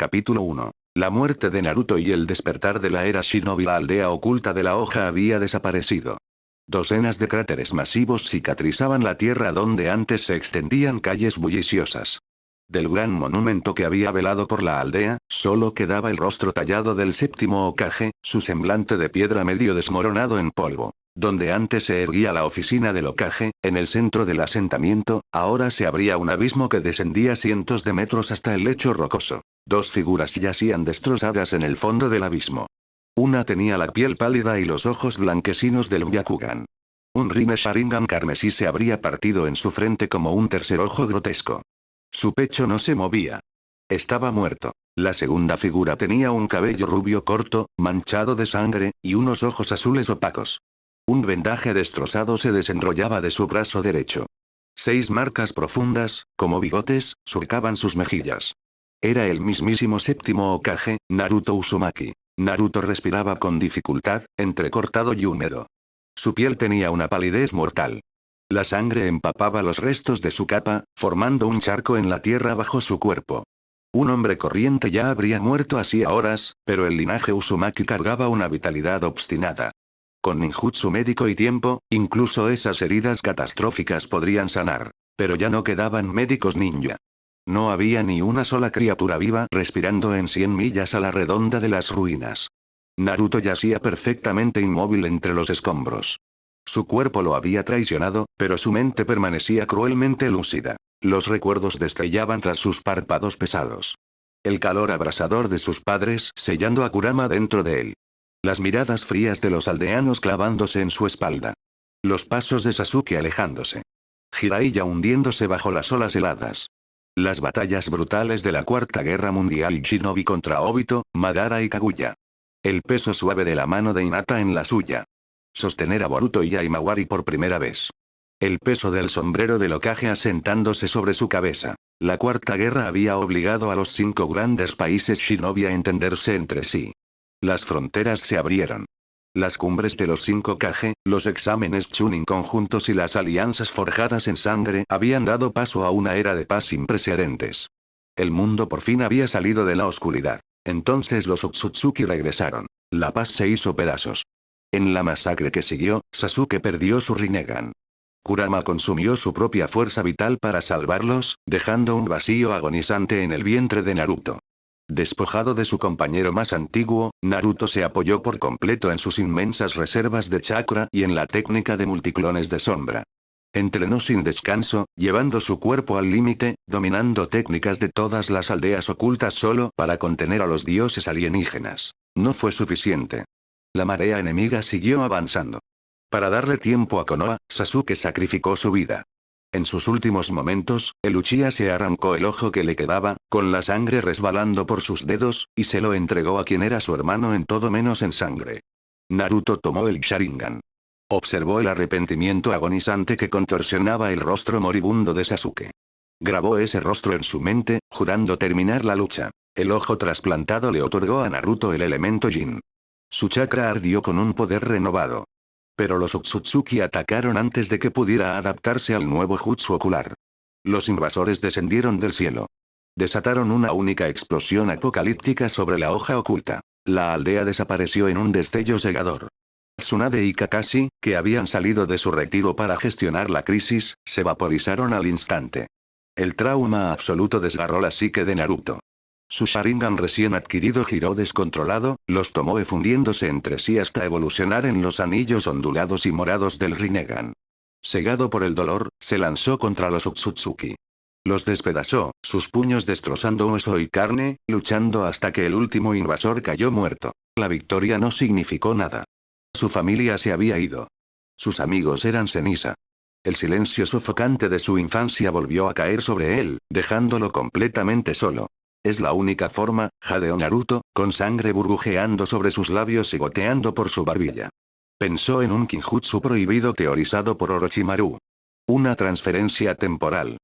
Capítulo 1. La muerte de Naruto y el despertar de la era Shinobi. La aldea oculta de la hoja había desaparecido. Docenas de cráteres masivos cicatrizaban la tierra donde antes se extendían calles bulliciosas. Del gran monumento que había velado por la aldea, solo quedaba el rostro tallado del séptimo Hokage, su semblante de piedra medio desmoronado en polvo. Donde antes se erguía la oficina del Hokage, en el centro del asentamiento, ahora se abría un abismo que descendía cientos de metros hasta el lecho rocoso. Dos figuras yacían destrozadas en el fondo del abismo. Una tenía la piel pálida y los ojos blanquecinos del Byakugan. Un Rinne Sharingan carmesí se habría partido en su frente como un tercer ojo grotesco. Su pecho no se movía. Estaba muerto. La segunda figura tenía un cabello rubio corto, manchado de sangre, y unos ojos azules opacos. Un vendaje destrozado se desenrollaba de su brazo derecho. 6 marcas profundas, como bigotes, surcaban sus mejillas. Era el mismísimo séptimo Hokage, Naruto Uzumaki. Naruto respiraba con dificultad, entrecortado y húmedo. Su piel tenía una palidez mortal. La sangre empapaba los restos de su capa, formando un charco en la tierra bajo su cuerpo. Un hombre corriente ya habría muerto hacía horas, pero el linaje Uzumaki cargaba una vitalidad obstinada. Con ninjutsu médico y tiempo, incluso esas heridas catastróficas podrían sanar. Pero ya no quedaban médicos ninja. No había ni una sola criatura viva respirando en 100 millas a la redonda de las ruinas. Naruto yacía perfectamente inmóvil entre los escombros. Su cuerpo lo había traicionado, pero su mente permanecía cruelmente lúcida. Los recuerdos destellaban tras sus párpados pesados. El calor abrasador de sus padres sellando a Kurama dentro de él. Las miradas frías de los aldeanos clavándose en su espalda. Los pasos de Sasuke alejándose. Jiraiya hundiéndose bajo las olas heladas. Las batallas brutales de la Cuarta Guerra Mundial y Shinobi contra Obito, Madara y Kaguya. El peso suave de la mano de Hinata en la suya. Sostener a Boruto y a Imawari por primera vez. El peso del sombrero del Hokage asentándose sobre su cabeza. La Cuarta Guerra había obligado a los 5 grandes países Shinobi a entenderse entre sí. Las fronteras se abrieron. Las cumbres de los 5 Kage, los exámenes Chunin conjuntos y las alianzas forjadas en sangre habían dado paso a una era de paz sin precedentes. El mundo por fin había salido de la oscuridad. Entonces los Otsutsuki regresaron. La paz se hizo pedazos. En la masacre que siguió, Sasuke perdió su Rinnegan. Kurama consumió su propia fuerza vital para salvarlos, dejando un vacío agonizante en el vientre de Naruto. Despojado de su compañero más antiguo, Naruto se apoyó por completo en sus inmensas reservas de chakra y en la técnica de multiclones de sombra. Entrenó sin descanso, llevando su cuerpo al límite, dominando técnicas de todas las aldeas ocultas solo para contener a los dioses alienígenas. No fue suficiente. La marea enemiga siguió avanzando. Para darle tiempo a Konoha, Sasuke sacrificó su vida. En sus últimos momentos, el Uchiha se arrancó el ojo que le quedaba, con la sangre resbalando por sus dedos, y se lo entregó a quien era su hermano en todo menos en sangre. Naruto tomó el Sharingan. Observó el arrepentimiento agonizante que contorsionaba el rostro moribundo de Sasuke. Grabó ese rostro en su mente, jurando terminar la lucha. El ojo trasplantado le otorgó a Naruto el elemento Jin. Su chakra ardió con un poder renovado. Pero los Otsutsuki atacaron antes de que pudiera adaptarse al nuevo jutsu ocular. Los invasores descendieron del cielo. Desataron una única explosión apocalíptica sobre la hoja oculta. La aldea desapareció en un destello cegador. Tsunade y Kakashi, que habían salido de su retiro para gestionar la crisis, se vaporizaron al instante. El trauma absoluto desgarró la psique de Naruto. Su Sharingan recién adquirido giró descontrolado, los Tomoe fundiéndose entre sí hasta evolucionar en los anillos ondulados y morados del Rinnegan. Cegado por el dolor, se lanzó contra los Otsutsuki. Los despedazó, sus puños destrozando hueso y carne, luchando hasta que el último invasor cayó muerto. La victoria no significó nada. Su familia se había ido. Sus amigos eran ceniza. El silencio sofocante de su infancia volvió a caer sobre él, dejándolo completamente solo. Es la única forma, jadeó Naruto, con sangre burbujeando sobre sus labios y goteando por su barbilla. Pensó en un kinjutsu prohibido teorizado por Orochimaru. Una transferencia temporal.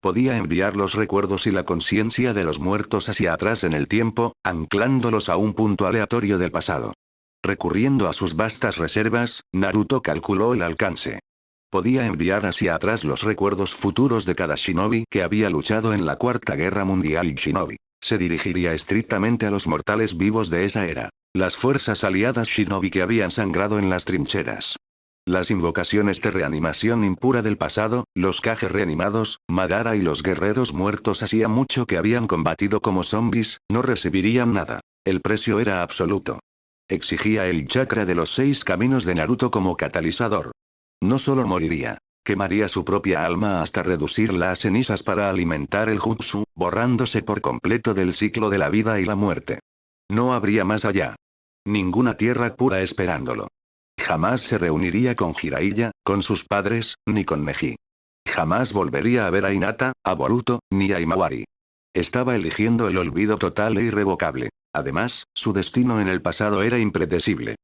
Podía enviar los recuerdos y la conciencia de los muertos hacia atrás en el tiempo, anclándolos a un punto aleatorio del pasado. Recurriendo a sus vastas reservas, Naruto calculó el alcance. Podía enviar hacia atrás los recuerdos futuros de cada shinobi que había luchado en la Cuarta Guerra Mundial y Shinobi. Se dirigiría estrictamente a los mortales vivos de esa era. Las fuerzas aliadas shinobi que habían sangrado en las trincheras. Las invocaciones de reanimación impura del pasado, los Kage reanimados, Madara y los guerreros muertos hacía mucho que habían combatido como zombies, no recibirían nada. El precio era absoluto. Exigía el chakra de los 6 caminos de Naruto como catalizador. No solo moriría. Quemaría su propia alma hasta reducirla a cenizas para alimentar el jutsu, borrándose por completo del ciclo de la vida y la muerte. No habría más allá. Ninguna tierra pura esperándolo. Jamás se reuniría con Jiraiya, con sus padres, ni con Neji. Jamás volvería a ver a Hinata, a Boruto, ni a Imawari. Estaba eligiendo el olvido total e irrevocable. Además, su destino en el pasado era impredecible.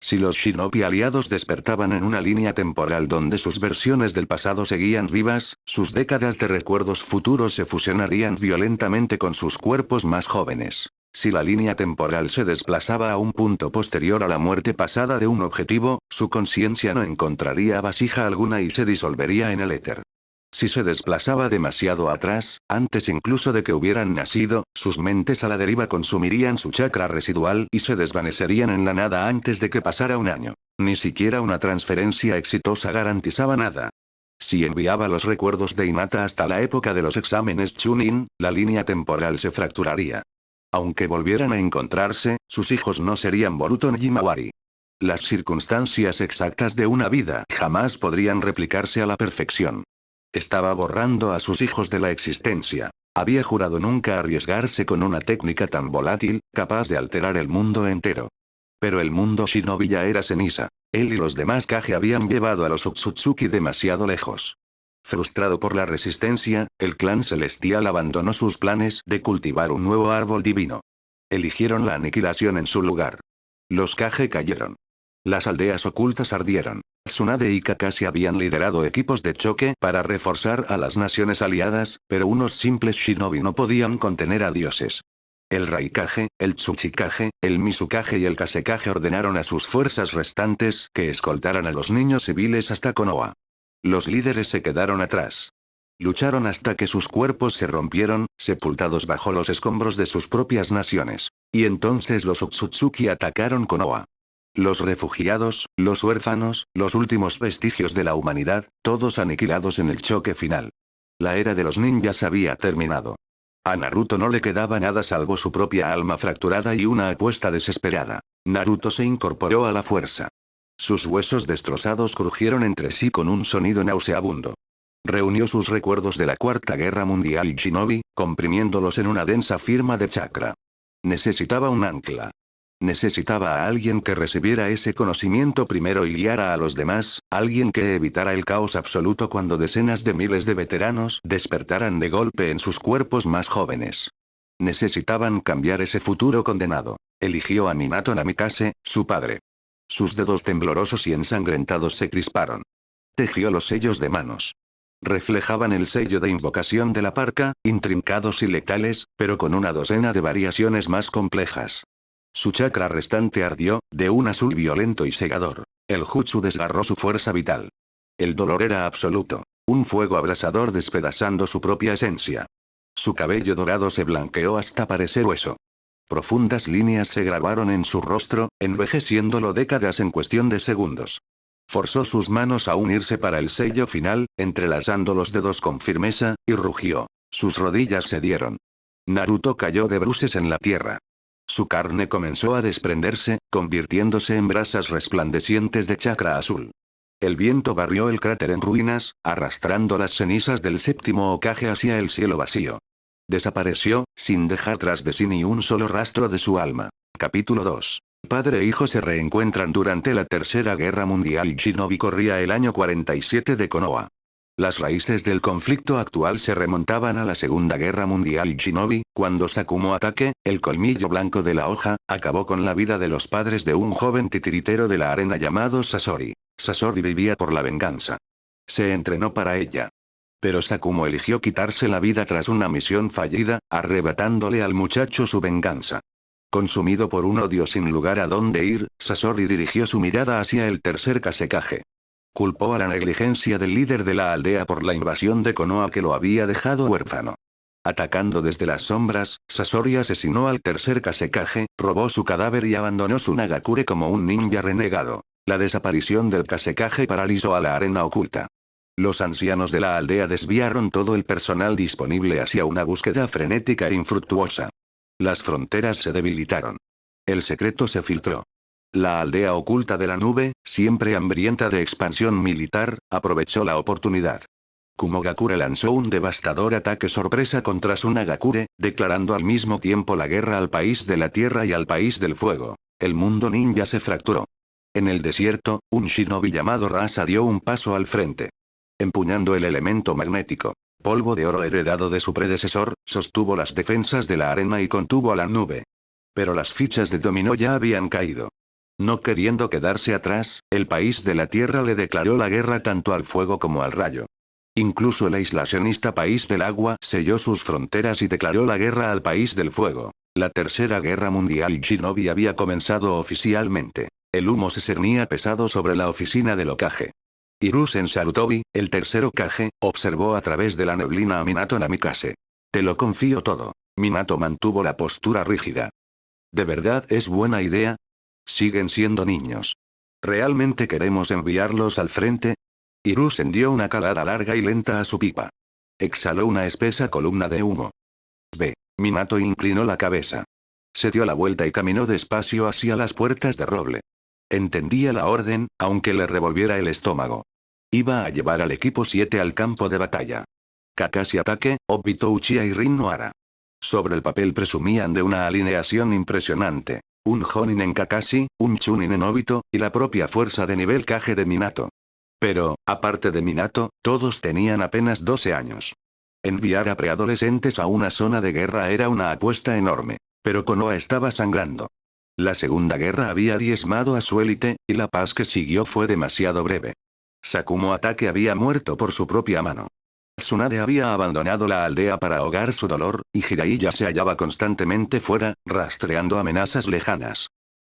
Si los shinobi aliados despertaban en una línea temporal donde sus versiones del pasado seguían vivas, sus décadas de recuerdos futuros se fusionarían violentamente con sus cuerpos más jóvenes. Si la línea temporal se desplazaba a un punto posterior a la muerte pasada de un objetivo, su conciencia no encontraría vasija alguna y se disolvería en el éter. Si se desplazaba demasiado atrás, antes incluso de que hubieran nacido, sus mentes a la deriva consumirían su chakra residual y se desvanecerían en la nada antes de que pasara un año. Ni siquiera una transferencia exitosa garantizaba nada. Si enviaba los recuerdos de Hinata hasta la época de los exámenes Chunin, la línea temporal se fracturaría. Aunque volvieran a encontrarse, sus hijos no serían Boruto ni Himawari. Las circunstancias exactas de una vida jamás podrían replicarse a la perfección. Estaba borrando a sus hijos de la existencia. Había jurado nunca arriesgarse con una técnica tan volátil, capaz de alterar el mundo entero. Pero el mundo shinobi ya era ceniza. Él y los demás Kage habían llevado a los Otsutsuki demasiado lejos. Frustrado por la resistencia, el clan celestial abandonó sus planes de cultivar un nuevo árbol divino. Eligieron la aniquilación en su lugar. Los Kage cayeron. Las aldeas ocultas ardieron. Tsunade y Kakashi habían liderado equipos de choque para reforzar a las naciones aliadas, pero unos simples shinobi no podían contener a dioses. El Raikage, el Tsuchikage, el Mizukage y el Kasekage ordenaron a sus fuerzas restantes que escoltaran a los niños civiles hasta Konoha. Los líderes se quedaron atrás. Lucharon hasta que sus cuerpos se rompieron, sepultados bajo los escombros de sus propias naciones. Y entonces los Otsutsuki atacaron Konoha. Los refugiados, los huérfanos, los últimos vestigios de la humanidad, todos aniquilados en el choque final. La era de los ninjas había terminado. A Naruto no le quedaba nada salvo su propia alma fracturada y una apuesta desesperada. Naruto se incorporó a la fuerza. Sus huesos destrozados crujieron entre sí con un sonido nauseabundo. Reunió sus recuerdos de la Cuarta Guerra Mundial Shinobi, comprimiéndolos en una densa firma de chakra. Necesitaba un ancla. Necesitaba a alguien que recibiera ese conocimiento primero y guiara a los demás, alguien que evitara el caos absoluto cuando decenas de miles de veteranos despertaran de golpe en sus cuerpos más jóvenes. Necesitaban cambiar ese futuro condenado. Eligió a Minato Namikaze, su padre. Sus dedos temblorosos y ensangrentados se crisparon. Tejió los sellos de manos. Reflejaban el sello de invocación de la parca, intrincados y letales, pero con una docena de variaciones más complejas. Su chakra restante ardió, de un azul violento y cegador. El jutsu desgarró su fuerza vital. El dolor era absoluto. Un fuego abrasador despedazando su propia esencia. Su cabello dorado se blanqueó hasta parecer hueso. Profundas líneas se grabaron en su rostro, envejeciéndolo décadas en cuestión de segundos. Forzó sus manos a unirse para el sello final, entrelazando los dedos con firmeza, y rugió. Sus rodillas cedieron. Naruto cayó de bruces en la tierra. Su carne comenzó a desprenderse, convirtiéndose en brasas resplandecientes de chakra azul. El viento barrió el cráter en ruinas, arrastrando las cenizas del séptimo Hokage hacia el cielo vacío. Desapareció, sin dejar tras de sí ni un solo rastro de su alma. Capítulo 2. Padre e hijo se reencuentran durante la Tercera Guerra Mundial Shinobi. Corría el año 47 de Konoha. Las raíces del conflicto actual se remontaban a la Segunda Guerra Mundial Shinobi, cuando Sakumo Atake, el colmillo blanco de la hoja, acabó con la vida de los padres de un joven titiritero de la arena llamado Sasori. Sasori vivía por la venganza. Se entrenó para ella. Pero Sakumo eligió quitarse la vida tras una misión fallida, arrebatándole al muchacho su venganza. Consumido por un odio sin lugar a dónde ir, Sasori dirigió su mirada hacia el tercer Kasekage. Culpó a la negligencia del líder de la aldea por la invasión de Konoha que lo había dejado huérfano. Atacando desde las sombras, Sasori asesinó al tercer Kazekage, robó su cadáver y abandonó su Nagakure como un ninja renegado. La desaparición del Kazekage paralizó a la arena oculta. Los ancianos de la aldea desviaron todo el personal disponible hacia una búsqueda frenética e infructuosa. Las fronteras se debilitaron. El secreto se filtró. La aldea oculta de la nube, siempre hambrienta de expansión militar, aprovechó la oportunidad. Kumogakure lanzó un devastador ataque sorpresa contra su Nagakure, declarando al mismo tiempo la guerra al país de la tierra y al país del fuego. El mundo ninja se fracturó. En el desierto, un shinobi llamado Rasa dio un paso al frente. Empuñando el elemento magnético, polvo de oro heredado de su predecesor, sostuvo las defensas de la arena y contuvo a la nube. Pero las fichas de dominó ya habían caído. No queriendo quedarse atrás, el país de la tierra le declaró la guerra tanto al fuego como al rayo. Incluso el aislacionista país del agua selló sus fronteras y declaró la guerra al país del fuego. La Tercera Guerra Mundial Shinobi había comenzado oficialmente. El humo se cernía pesado sobre la oficina del Hokage. Hiruzen Sarutobi, el tercer Hokage, observó a través de la neblina a Minato Namikaze. Te lo confío todo. Minato mantuvo la postura rígida. ¿De verdad es buena idea? Siguen siendo niños. ¿Realmente queremos enviarlos al frente? Hiruzen dio una calada larga y lenta a su pipa. Exhaló una espesa columna de humo. Ve. Minato inclinó la cabeza. Se dio la vuelta y caminó despacio hacia las puertas de roble. Entendía la orden, aunque le revolviera el estómago. Iba a llevar al equipo 7 al campo de batalla. Kakashi Atake, Obito Uchiha y Rin Nohara. Sobre el papel presumían de una alineación impresionante. Un Jonin en Kakashi, un Chunin en Obito, y la propia fuerza de nivel Kage de Minato. Pero, aparte de Minato, todos tenían apenas 12 años. Enviar a preadolescentes a una zona de guerra era una apuesta enorme. Pero Konoha estaba sangrando. La Segunda Guerra había diezmado a su élite, y la paz que siguió fue demasiado breve. Sakumo Atake había muerto por su propia mano. Tsunade había abandonado la aldea para ahogar su dolor, y Jiraiya se hallaba constantemente fuera, rastreando amenazas lejanas.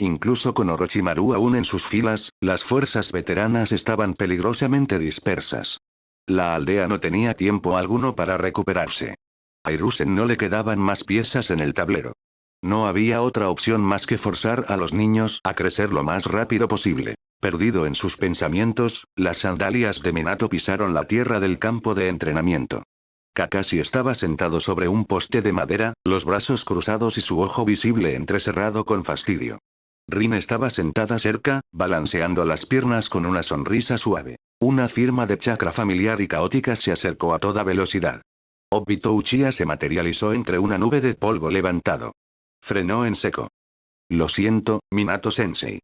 Incluso con Orochimaru aún en sus filas, las fuerzas veteranas estaban peligrosamente dispersas. La aldea no tenía tiempo alguno para recuperarse. A Hiruzen no le quedaban más piezas en el tablero. No había otra opción más que forzar a los niños a crecer lo más rápido posible. Perdido en sus pensamientos, las sandalias de Minato pisaron la tierra del campo de entrenamiento. Kakashi estaba sentado sobre un poste de madera, los brazos cruzados y su ojo visible entrecerrado con fastidio. Rin estaba sentada cerca, balanceando las piernas con una sonrisa suave. Una firma de chakra familiar y caótica se acercó a toda velocidad. Obito Uchiha se materializó entre una nube de polvo levantado. Frenó en seco. Lo siento, Minato-sensei.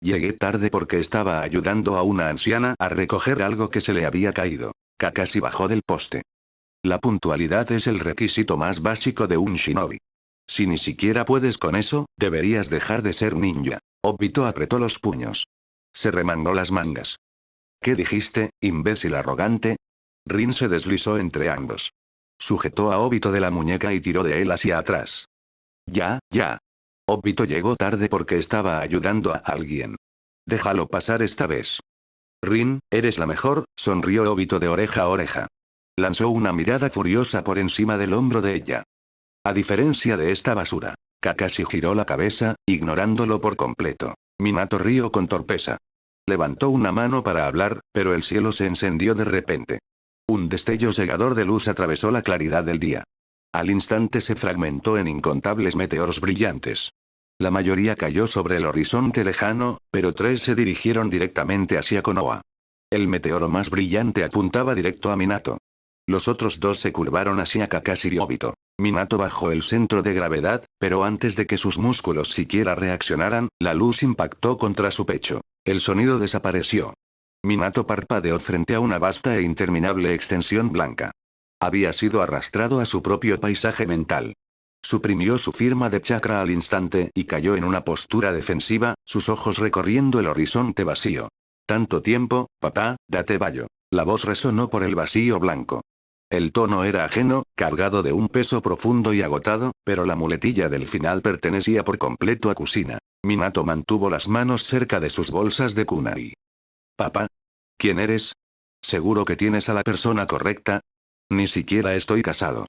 Llegué tarde porque estaba ayudando a una anciana a recoger algo que se le había caído. Kakashi bajó del poste. La puntualidad es el requisito más básico de un shinobi. Si ni siquiera puedes con eso, deberías dejar de ser ninja. Obito apretó los puños. Se remangó las mangas. ¿Qué dijiste, imbécil arrogante? Rin se deslizó entre ambos. Sujetó a Obito de la muñeca y tiró de él hacia atrás. Ya. Obito llegó tarde porque estaba ayudando a alguien. Déjalo pasar esta vez. Rin, eres la mejor, sonrió Obito de oreja a oreja. Lanzó una mirada furiosa por encima del hombro de ella. A diferencia de esta basura. Kakashi giró la cabeza, ignorándolo por completo. Minato rió con torpeza. Levantó una mano para hablar, pero el cielo se encendió de repente. Un destello cegador de luz atravesó la claridad del día. Al instante se fragmentó en incontables meteoros brillantes. La mayoría cayó sobre el horizonte lejano, pero 3 se dirigieron directamente hacia Konoha. El meteoro más brillante apuntaba directo a Minato. Los otros 2 se curvaron hacia Kakashi y Obito. Minato bajó el centro de gravedad, pero antes de que sus músculos siquiera reaccionaran, la luz impactó contra su pecho. El sonido desapareció. Minato parpadeó frente a una vasta e interminable extensión blanca. Había sido arrastrado a su propio paisaje mental. Suprimió su firma de chakra al instante y cayó en una postura defensiva, sus ojos recorriendo el horizonte vacío. Tanto tiempo, papá, date vallo. La voz resonó por el vacío blanco. El tono era ajeno, cargado de un peso profundo y agotado, pero la muletilla del final pertenecía por completo a Kusina. Minato mantuvo las manos cerca de sus bolsas de kunai. Papá. ¿Quién eres? ¿Seguro que tienes a la persona correcta? Ni siquiera estoy casado.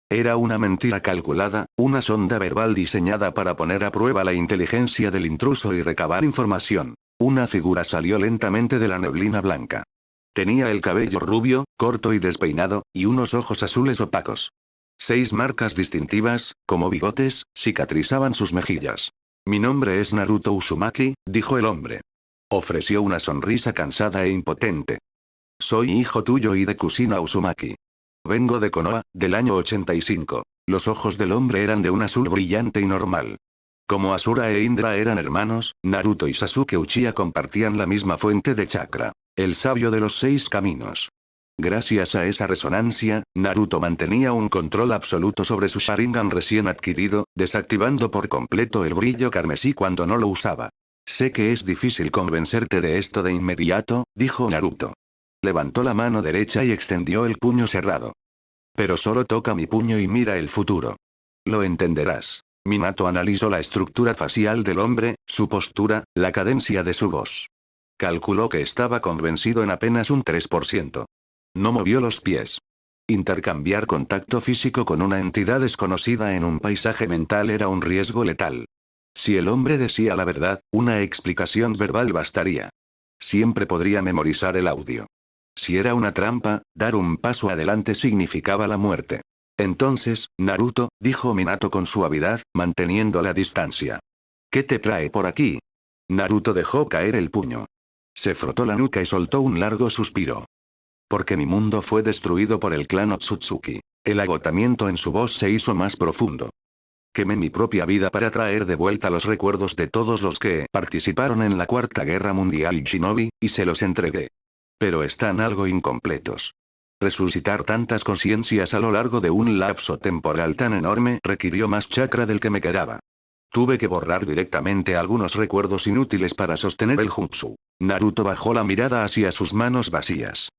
Era una mentira calculada, una sonda verbal diseñada para poner a prueba la inteligencia del intruso y recabar información. Una figura salió lentamente de la neblina blanca. Tenía el cabello rubio, corto y despeinado, y unos ojos azules opacos. 6 marcas distintivas, como bigotes, cicatrizaban sus mejillas. Mi nombre es Naruto Uzumaki, dijo el hombre. Ofreció una sonrisa cansada e impotente. Soy hijo tuyo y de Kusina Uzumaki. Vengo de Konoha, del año 85. Los ojos del hombre eran de un azul brillante y normal. Como Asura e Indra eran hermanos, Naruto y Sasuke Uchiha compartían la misma fuente de chakra, el sabio de los 6 caminos. Gracias a esa resonancia, Naruto mantenía un control absoluto sobre su Sharingan recién adquirido, desactivando por completo el brillo carmesí cuando no lo usaba. Sé que es difícil convencerte de esto de inmediato, dijo Naruto. Levantó la mano derecha y extendió el puño cerrado. Pero solo toca mi puño y mira el futuro. Lo entenderás. Minato analizó la estructura facial del hombre, su postura, la cadencia de su voz. Calculó que estaba convencido en apenas un 3%. No movió los pies. Intercambiar contacto físico con una entidad desconocida en un paisaje mental era un riesgo letal. Si el hombre decía la verdad, una explicación verbal bastaría. Siempre podría memorizar el audio. Si era una trampa, dar un paso adelante significaba la muerte. Entonces, Naruto, dijo Minato con suavidad, manteniendo la distancia. ¿Qué te trae por aquí? Naruto dejó caer el puño. Se frotó la nuca y soltó un largo suspiro. Porque mi mundo fue destruido por el clan Otsutsuki. El agotamiento en su voz se hizo más profundo. Quemé mi propia vida para traer de vuelta los recuerdos de todos los que participaron en la Cuarta Guerra Mundial y Shinobi, y se los entregué. Pero están algo incompletos. Resucitar tantas conciencias a lo largo de un lapso temporal tan enorme requirió más chakra del que me quedaba. Tuve que borrar directamente algunos recuerdos inútiles para sostener el jutsu. Naruto bajó la mirada hacia sus manos vacías.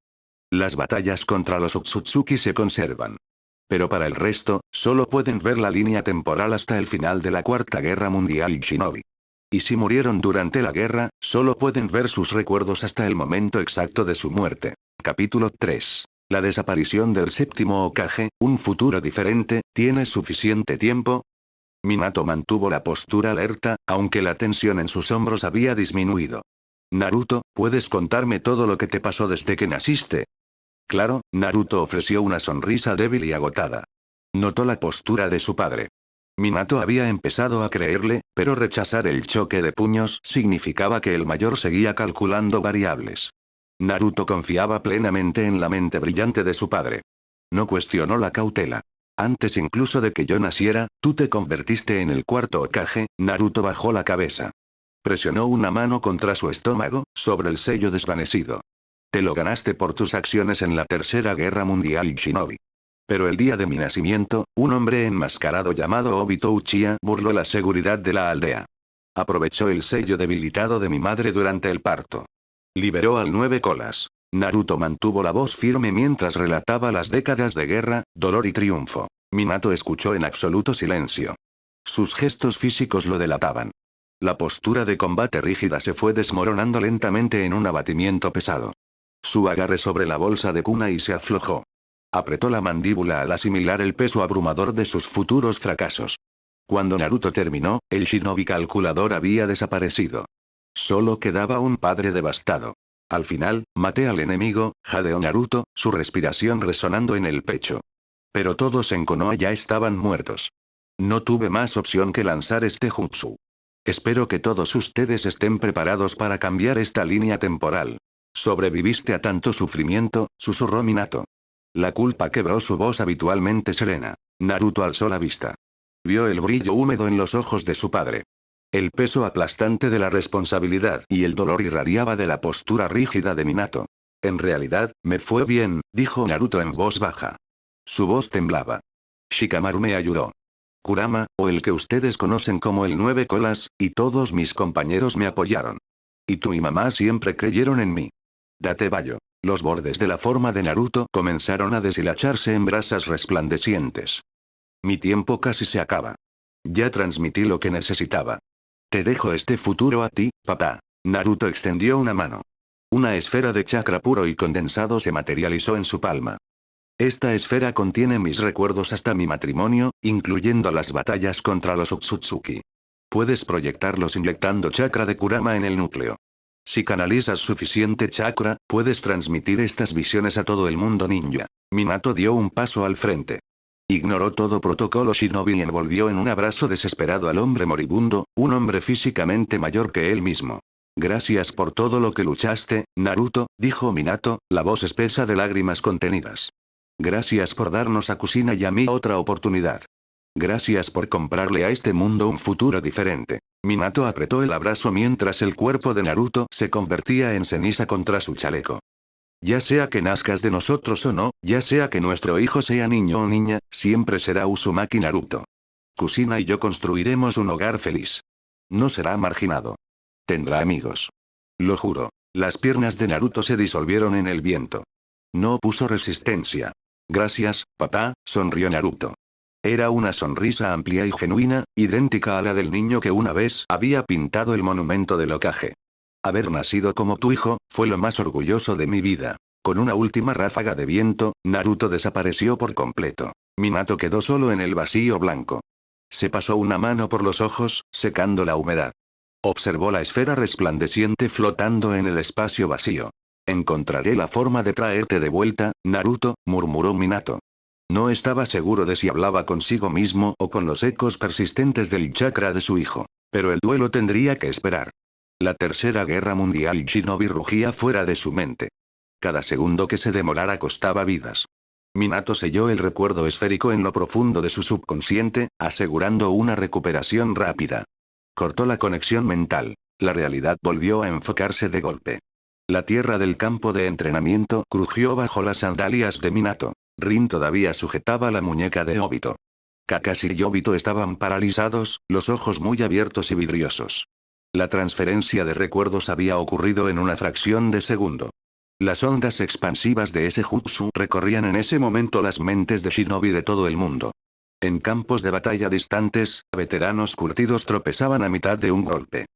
Las batallas contra los Otsutsuki se conservan. Pero para el resto, solo pueden ver la línea temporal hasta el final de la Cuarta Guerra Mundial y Shinobi. Y si murieron durante la guerra, solo pueden ver sus recuerdos hasta el momento exacto de su muerte. Capítulo 3. La desaparición del séptimo Hokage, un futuro diferente, ¿tienes suficiente tiempo? Minato mantuvo la postura alerta, aunque la tensión en sus hombros había disminuido. Naruto, ¿puedes contarme todo lo que te pasó desde que naciste? Claro, Naruto ofreció una sonrisa débil y agotada. Notó la postura de su padre. Minato había empezado a creerle, pero rechazar el choque de puños significaba que el mayor seguía calculando variables. Naruto confiaba plenamente en la mente brillante de su padre. No cuestionó la cautela. Antes incluso de que yo naciera, tú te convertiste en el cuarto Hokage. Naruto bajó la cabeza. Presionó una mano contra su estómago, sobre el sello desvanecido. Te lo ganaste por tus acciones en la Tercera Guerra Mundial y Shinobi. Pero el día de mi nacimiento, un hombre enmascarado llamado Obito Uchiha burló la seguridad de la aldea. Aprovechó el sello debilitado de mi madre durante el parto. Liberó al 9 colas. Naruto mantuvo la voz firme mientras relataba las décadas de guerra, dolor y triunfo. Minato escuchó en absoluto silencio. Sus gestos físicos lo delataban. La postura de combate rígida se fue desmoronando lentamente en un abatimiento pesado. Su agarre sobre la bolsa de kunai se aflojó. Apretó la mandíbula al asimilar el peso abrumador de sus futuros fracasos. Cuando Naruto terminó, el shinobi calculador había desaparecido. Solo quedaba un padre devastado. Al final, maté al enemigo, jadeó Naruto, su respiración resonando en el pecho. Pero todos en Konoha ya estaban muertos. No tuve más opción que lanzar este jutsu. Espero que todos ustedes estén preparados para cambiar esta línea temporal. Sobreviviste a tanto sufrimiento, susurró Minato. La culpa quebró su voz habitualmente serena. Naruto alzó la vista. Vio el brillo húmedo en los ojos de su padre. El peso aplastante de la responsabilidad y el dolor irradiaba de la postura rígida de Minato. En realidad, me fue bien, dijo Naruto en voz baja. Su voz temblaba. Shikamaru me ayudó. Kurama, o el que ustedes conocen como el 9 colas, y todos mis compañeros me apoyaron. Y tú y mamá siempre creyeron en mí. Date Bayo. Los bordes de la forma de Naruto comenzaron a deshilacharse en brasas resplandecientes. Mi tiempo casi se acaba. Ya transmití lo que necesitaba. Te dejo este futuro a ti, papá. Naruto extendió una mano. Una esfera de chakra puro y condensado se materializó en su palma. Esta esfera contiene mis recuerdos hasta mi matrimonio, incluyendo las batallas contra los Otsutsuki. Puedes proyectarlos inyectando chakra de Kurama en el núcleo. Si canalizas suficiente chakra, puedes transmitir estas visiones a todo el mundo ninja. Minato dio un paso al frente. Ignoró todo protocolo shinobi y envolvió en un abrazo desesperado al hombre moribundo, un hombre físicamente mayor que él mismo. Gracias por todo lo que luchaste, Naruto, dijo Minato, la voz espesa de lágrimas contenidas. Gracias por darnos a Kushina y a mí otra oportunidad. Gracias por comprarle a este mundo un futuro diferente. Minato apretó el abrazo mientras el cuerpo de Naruto se convertía en ceniza contra su chaleco. Ya sea que nazcas de nosotros o no, ya sea que nuestro hijo sea niño o niña, siempre será Uzumaki Naruto. Kushina y yo construiremos un hogar feliz. No será marginado. Tendrá amigos. Lo juro. Las piernas de Naruto se disolvieron en el viento. No opuso resistencia. Gracias, papá, sonrió Naruto. Era una sonrisa amplia y genuina, idéntica a la del niño que una vez había pintado el monumento del Hokage. Haber nacido como tu hijo, fue lo más orgulloso de mi vida. Con una última ráfaga de viento, Naruto desapareció por completo. Minato quedó solo en el vacío blanco. Se pasó una mano por los ojos, secando la humedad. Observó la esfera resplandeciente flotando en el espacio vacío. Encontraré la forma de traerte de vuelta, Naruto, murmuró Minato. No estaba seguro de si hablaba consigo mismo o con los ecos persistentes del chakra de su hijo. Pero el duelo tendría que esperar. La tercera guerra mundial shinobi rugía fuera de su mente. Cada segundo que se demorara costaba vidas. Minato selló el recuerdo esférico en lo profundo de su subconsciente, asegurando una recuperación rápida. Cortó la conexión mental. La realidad volvió a enfocarse de golpe. La tierra del campo de entrenamiento crujió bajo las sandalias de Minato. Rin todavía sujetaba la muñeca de Obito. Kakashi y Obito estaban paralizados, los ojos muy abiertos y vidriosos. La transferencia de recuerdos había ocurrido en una fracción de segundo. Las ondas expansivas de ese jutsu recorrían en ese momento las mentes de shinobi de todo el mundo. En campos de batalla distantes, veteranos curtidos tropezaban a mitad de un golpe.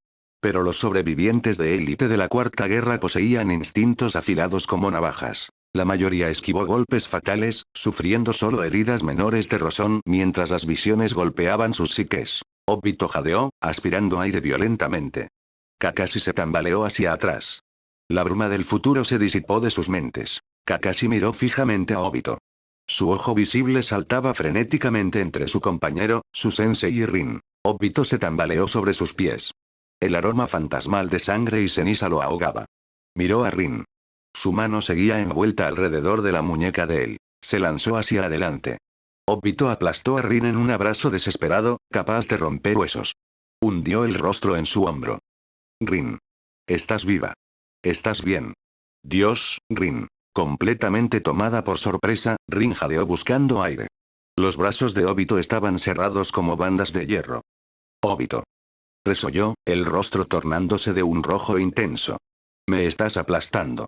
Pero los sobrevivientes de élite de la Cuarta Guerra poseían instintos afilados como navajas. La mayoría esquivó golpes fatales, sufriendo solo heridas menores de rozón mientras las visiones golpeaban sus psiques. Obito jadeó, aspirando aire violentamente. Kakashi se tambaleó hacia atrás. La bruma del futuro se disipó de sus mentes. Kakashi miró fijamente a Obito. Su ojo visible saltaba frenéticamente entre su compañero, su sensei y Rin. Obito se tambaleó sobre sus pies. El aroma fantasmal de sangre y ceniza lo ahogaba. Miró a Rin. Su mano seguía envuelta alrededor de la muñeca de él. Se lanzó hacia adelante. Obito aplastó a Rin en un abrazo desesperado, capaz de romper huesos. Hundió el rostro en su hombro. Rin. Estás viva. Estás bien. Dios, Rin. Completamente tomada por sorpresa, Rin jadeó buscando aire. Los brazos de Obito estaban cerrados como bandas de hierro. Obito. Resolló, el rostro tornándose de un rojo intenso. Me estás aplastando.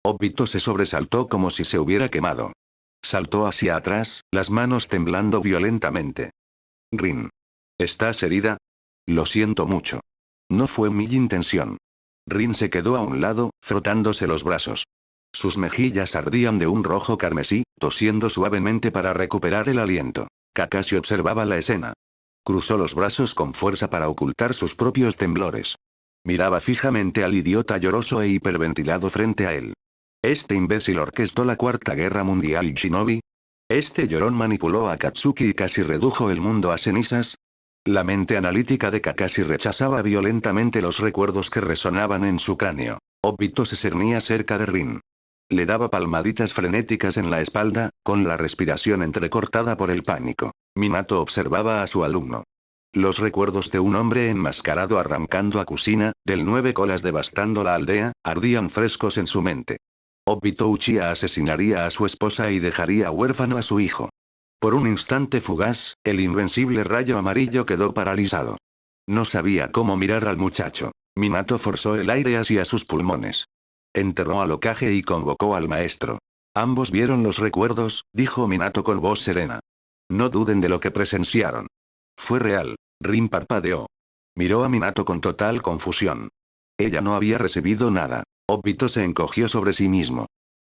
Obito se sobresaltó como si se hubiera quemado. Saltó hacia atrás, las manos temblando violentamente. Rin. ¿Estás herida? Lo siento mucho. No fue mi intención. Rin se quedó a un lado, frotándose los brazos. Sus mejillas ardían de un rojo carmesí, tosiendo suavemente para recuperar el aliento. Kakashi observaba la escena. Cruzó los brazos con fuerza para ocultar sus propios temblores. Miraba fijamente al idiota lloroso e hiperventilado frente a él. ¿Este imbécil orquestó la Cuarta Guerra Mundial Shinobi? ¿Este llorón manipuló a Katsuki y casi redujo el mundo a cenizas? La mente analítica de Kakashi rechazaba violentamente los recuerdos que resonaban en su cráneo. Obito se cernía cerca de Rin. Le daba palmaditas frenéticas en la espalda, con la respiración entrecortada por el pánico. Minato observaba a su alumno. Los recuerdos de un hombre enmascarado arrancando a Kushina, del 9 colas devastando la aldea, ardían frescos en su mente. Obito Uchiha asesinaría a su esposa y dejaría huérfano a su hijo. Por un instante fugaz, el invencible rayo amarillo quedó paralizado. No sabía cómo mirar al muchacho. Minato forzó el aire hacia sus pulmones. Enterró al Hokage y convocó al maestro. Ambos vieron los recuerdos, dijo Minato con voz serena. No duden de lo que presenciaron. Fue real. Rin parpadeó. Miró a Minato con total confusión. Ella no había recibido nada. Obito se encogió sobre sí mismo.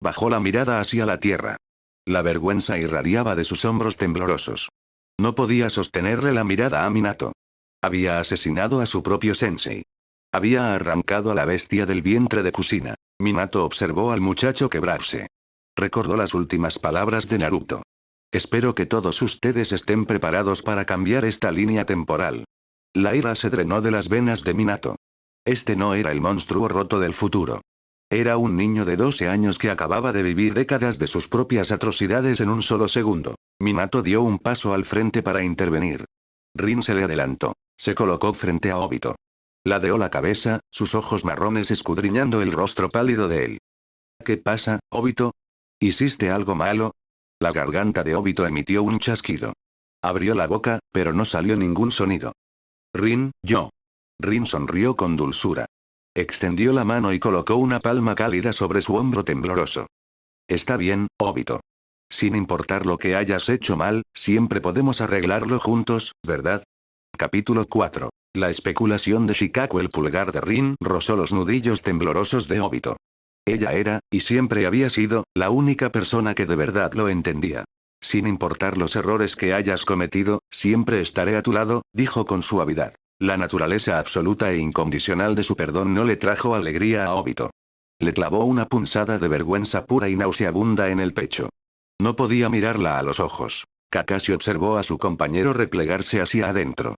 Bajó la mirada hacia la tierra. La vergüenza irradiaba de sus hombros temblorosos. No podía sostenerle la mirada a Minato. Había asesinado a su propio sensei. Había arrancado a la bestia del vientre de Kushina. Minato observó al muchacho quebrarse. Recordó las últimas palabras de Naruto. Espero que todos ustedes estén preparados para cambiar esta línea temporal. La ira se drenó de las venas de Minato. Este no era el monstruo roto del futuro. Era un niño de 12 años que acababa de vivir décadas de sus propias atrocidades en un solo segundo. Minato dio un paso al frente para intervenir. Rin se le adelantó. Se colocó frente a Obito. Ladeó la cabeza, sus ojos marrones escudriñando el rostro pálido de él. ¿Qué pasa, Obito? ¿Hiciste algo malo? La garganta de Obito emitió un chasquido. Abrió la boca, pero no salió ningún sonido. Rin, yo. Rin sonrió con dulzura. Extendió la mano y colocó una palma cálida sobre su hombro tembloroso. Está bien, Obito. Sin importar lo que hayas hecho mal, siempre podemos arreglarlo juntos, ¿verdad? Capítulo 4. La especulación de Shikaku. El pulgar de Rin rozó los nudillos temblorosos de Obito. Ella era, y siempre había sido, la única persona que de verdad lo entendía. Sin importar los errores que hayas cometido, siempre estaré a tu lado, dijo con suavidad. La naturaleza absoluta e incondicional de su perdón no le trajo alegría a Obito. Le clavó una punzada de vergüenza pura y nauseabunda en el pecho. No podía mirarla a los ojos. Kakashi observó a su compañero replegarse hacia adentro.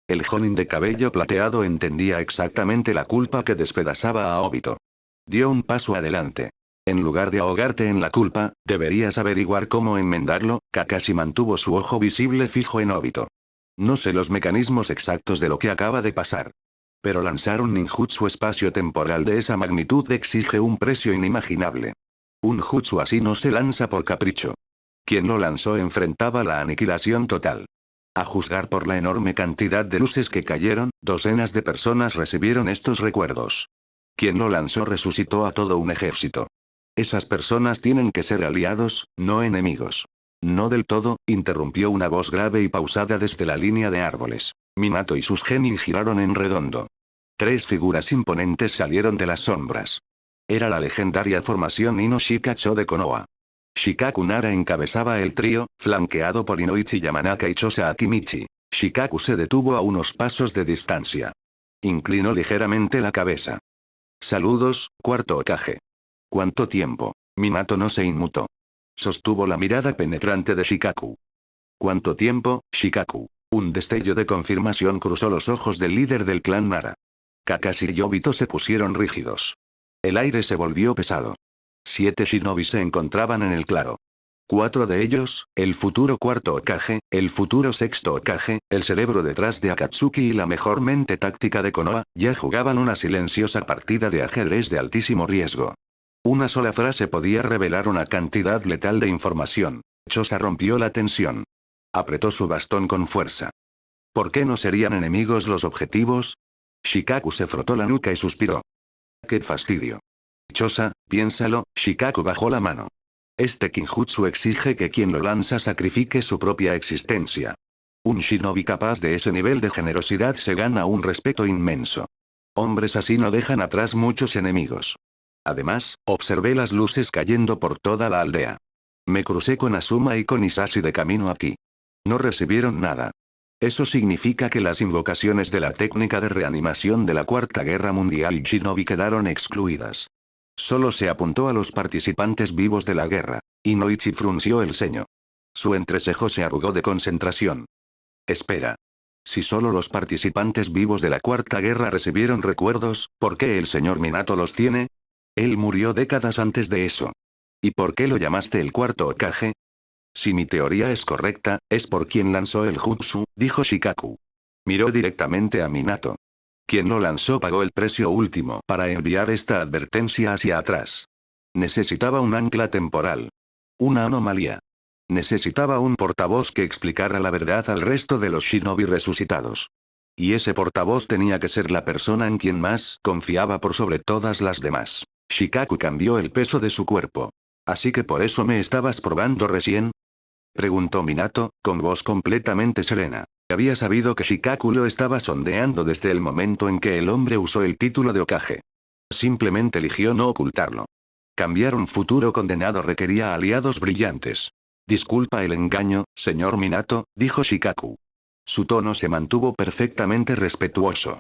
El jonin de cabello plateado entendía exactamente la culpa que despedazaba a Obito. Dio un paso adelante. En lugar de ahogarte en la culpa, deberías averiguar cómo enmendarlo. Kakashi mantuvo su ojo visible fijo en Obito. No sé los mecanismos exactos de lo que acaba de pasar. Pero lanzar un ninjutsu espacio-temporal de esa magnitud exige un precio inimaginable. Un jutsu así no se lanza por capricho. Quien lo lanzó enfrentaba la aniquilación total. A juzgar por la enorme cantidad de luces que cayeron, docenas de personas recibieron estos recuerdos. Quien lo lanzó resucitó a todo un ejército. Esas personas tienen que ser aliados, no enemigos. No del todo, interrumpió una voz grave y pausada desde la línea de árboles. Minato y sus genin giraron en redondo. 3 figuras imponentes salieron de las sombras. Era la legendaria formación Ino Shikacho de Konoha. Shikaku Nara encabezaba el trío, flanqueado por Inoichi Yamanaka y Chosa Akimichi. Shikaku se detuvo a unos pasos de distancia. Inclinó ligeramente la cabeza. Saludos, cuarto Hokage. ¿Cuánto tiempo? Minato no se inmutó. Sostuvo la mirada penetrante de Shikaku. ¿Cuánto tiempo, Shikaku? Un destello de confirmación cruzó los ojos del líder del clan Nara. Kakashi y Obito se pusieron rígidos. El aire se volvió pesado. 7 shinobis se encontraban en el claro. 4 de ellos, el futuro cuarto Hokage, el futuro sexto Hokage, el cerebro detrás de Akatsuki y la mejor mente táctica de Konoha, ya jugaban una silenciosa partida de ajedrez de altísimo riesgo. Una sola frase podía revelar una cantidad letal de información. Chosa rompió la tensión. Apretó su bastón con fuerza. ¿Por qué no serían enemigos los objetivos? Shikaku se frotó la nuca y suspiró. ¡Qué fastidio! Chosa, piénsalo. Shikaku bajó la mano. Este kinjutsu exige que quien lo lanza sacrifique su propia existencia. Un shinobi capaz de ese nivel de generosidad se gana un respeto inmenso. Hombres así no dejan atrás muchos enemigos. Además, observé las luces cayendo por toda la aldea. Me crucé con Asuma y con Isashi de camino aquí. No recibieron nada. Eso significa que las invocaciones de la técnica de reanimación de la Cuarta Guerra Mundial Shinobi quedaron excluidas. Solo se apuntó a los participantes vivos de la guerra. Inoichi frunció el ceño. Su entrecejo se arrugó de concentración. Espera. Si solo los participantes vivos de la Cuarta Guerra recibieron recuerdos, ¿por qué el señor Minato los tiene? Él murió décadas antes de eso. ¿Y por qué lo llamaste el cuarto Hokage? Si mi teoría es correcta, es por quien lanzó el jutsu, dijo Shikaku. Miró directamente a Minato. Quien lo lanzó pagó el precio último para enviar esta advertencia hacia atrás. Necesitaba un ancla temporal. Una anomalía. Necesitaba un portavoz que explicara la verdad al resto de los shinobi resucitados. Y ese portavoz tenía que ser la persona en quien más confiaba por sobre todas las demás. Shikaku cambió el peso de su cuerpo. ¿Así que por eso me estabas probando recién? Preguntó Minato, con voz completamente serena. Había sabido que Shikaku lo estaba sondeando desde el momento en que el hombre usó el título de Hokage. Simplemente eligió no ocultarlo. Cambiar un futuro condenado requería aliados brillantes. Disculpa el engaño, señor Minato, dijo Shikaku. Su tono se mantuvo perfectamente respetuoso.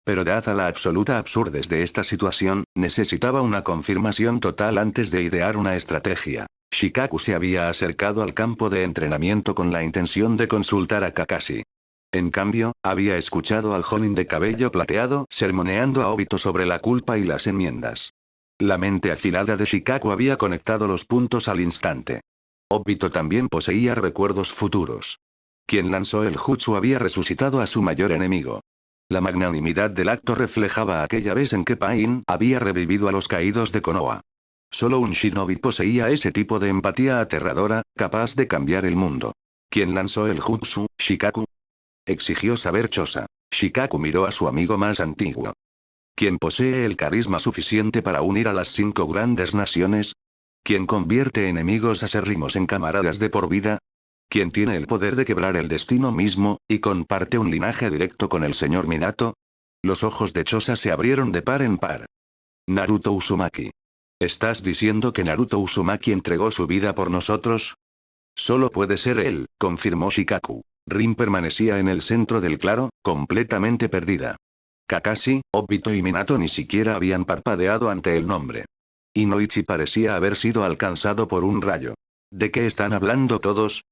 Pero dada la absoluta absurdez de esta situación, necesitaba una confirmación total antes de idear una estrategia. Shikaku se había acercado al campo de entrenamiento con la intención de consultar a Kakashi. En cambio, había escuchado al jonin de cabello plateado sermoneando a Obito sobre la culpa y las enmiendas. La mente afilada de Shikaku había conectado los puntos al instante. Obito también poseía recuerdos futuros. Quien lanzó el jutsu había resucitado a su mayor enemigo. La magnanimidad del acto reflejaba aquella vez en que Pain había revivido a los caídos de Konoha. Solo un shinobi poseía ese tipo de empatía aterradora, capaz de cambiar el mundo. ¿Quién lanzó el jutsu, Shikaku? Exigió saber Chosa. Shikaku miró a su amigo más antiguo. ¿Quién posee el carisma suficiente para unir a las 5 grandes naciones? ¿Quién convierte enemigos acérrimos en camaradas de por vida? ¿Quién tiene el poder de quebrar el destino mismo, y comparte un linaje directo con el señor Minato? Los ojos de Chosa se abrieron de par en par. Naruto Uzumaki. ¿Estás diciendo que Naruto Uzumaki entregó su vida por nosotros? Solo puede ser él, confirmó Shikaku. Rin permanecía en el centro del claro, completamente perdida. Kakashi, Obito y Minato ni siquiera habían parpadeado ante el nombre. Inoichi parecía haber sido alcanzado por un rayo. ¿De qué están hablando todos?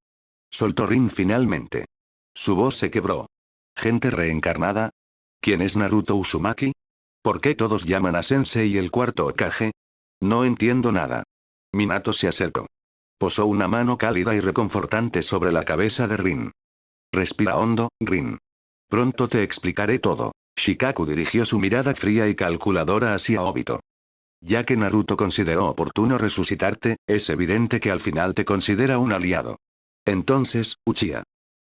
Soltó Rin finalmente. Su voz se quebró. ¿Gente reencarnada? ¿Quién es Naruto Uzumaki? ¿Por qué todos llaman a Sensei el cuarto Hokage? No entiendo nada. Minato se acercó. Posó una mano cálida y reconfortante sobre la cabeza de Rin. Respira hondo, Rin. Pronto te explicaré todo. Shikaku dirigió su mirada fría y calculadora hacia Obito. Ya que Naruto consideró oportuno resucitarte, es evidente que al final te considera un aliado. Entonces, Uchiha.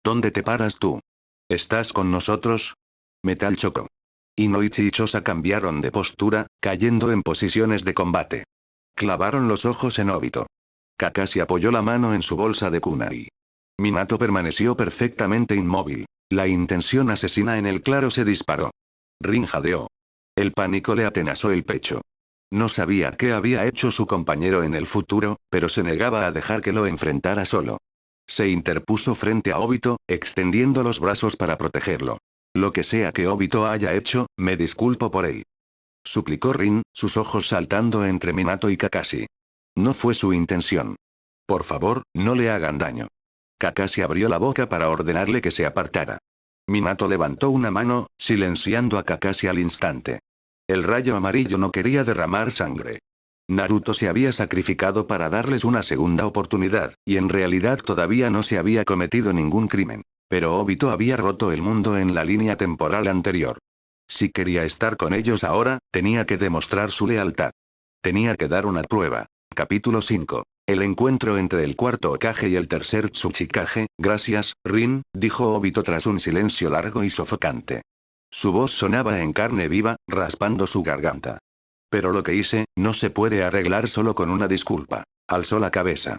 ¿Dónde te paras tú? ¿Estás con nosotros? Metal chocó. Inoichi y Chosa cambiaron de postura, cayendo en posiciones de combate. Clavaron los ojos en Obito. Kakashi apoyó la mano en su bolsa de kunai. Minato permaneció perfectamente inmóvil. La intención asesina en el claro se disparó. Rin jadeó. El pánico le atenazó el pecho. No sabía qué había hecho su compañero en el futuro, pero se negaba a dejar que lo enfrentara solo. Se interpuso frente a Obito, extendiendo los brazos para protegerlo. Lo que sea que Obito haya hecho, me disculpo por él. Suplicó Rin, sus ojos saltando entre Minato y Kakashi. No fue su intención. Por favor, no le hagan daño. Kakashi abrió la boca para ordenarle que se apartara. Minato levantó una mano, silenciando a Kakashi al instante. El rayo amarillo no quería derramar sangre. Naruto se había sacrificado para darles una segunda oportunidad, y en realidad todavía no se había cometido ningún crimen. Pero Obito había roto el mundo en la línea temporal anterior. Si quería estar con ellos ahora, tenía que demostrar su lealtad. Tenía que dar una prueba. Capítulo 5. El encuentro entre el cuarto Hokage y el tercer Tsuchikage. Gracias, Rin, dijo Obito tras un silencio largo y sofocante. Su voz sonaba en carne viva, raspando su garganta. Pero lo que hice, no se puede arreglar solo con una disculpa. Alzó la cabeza.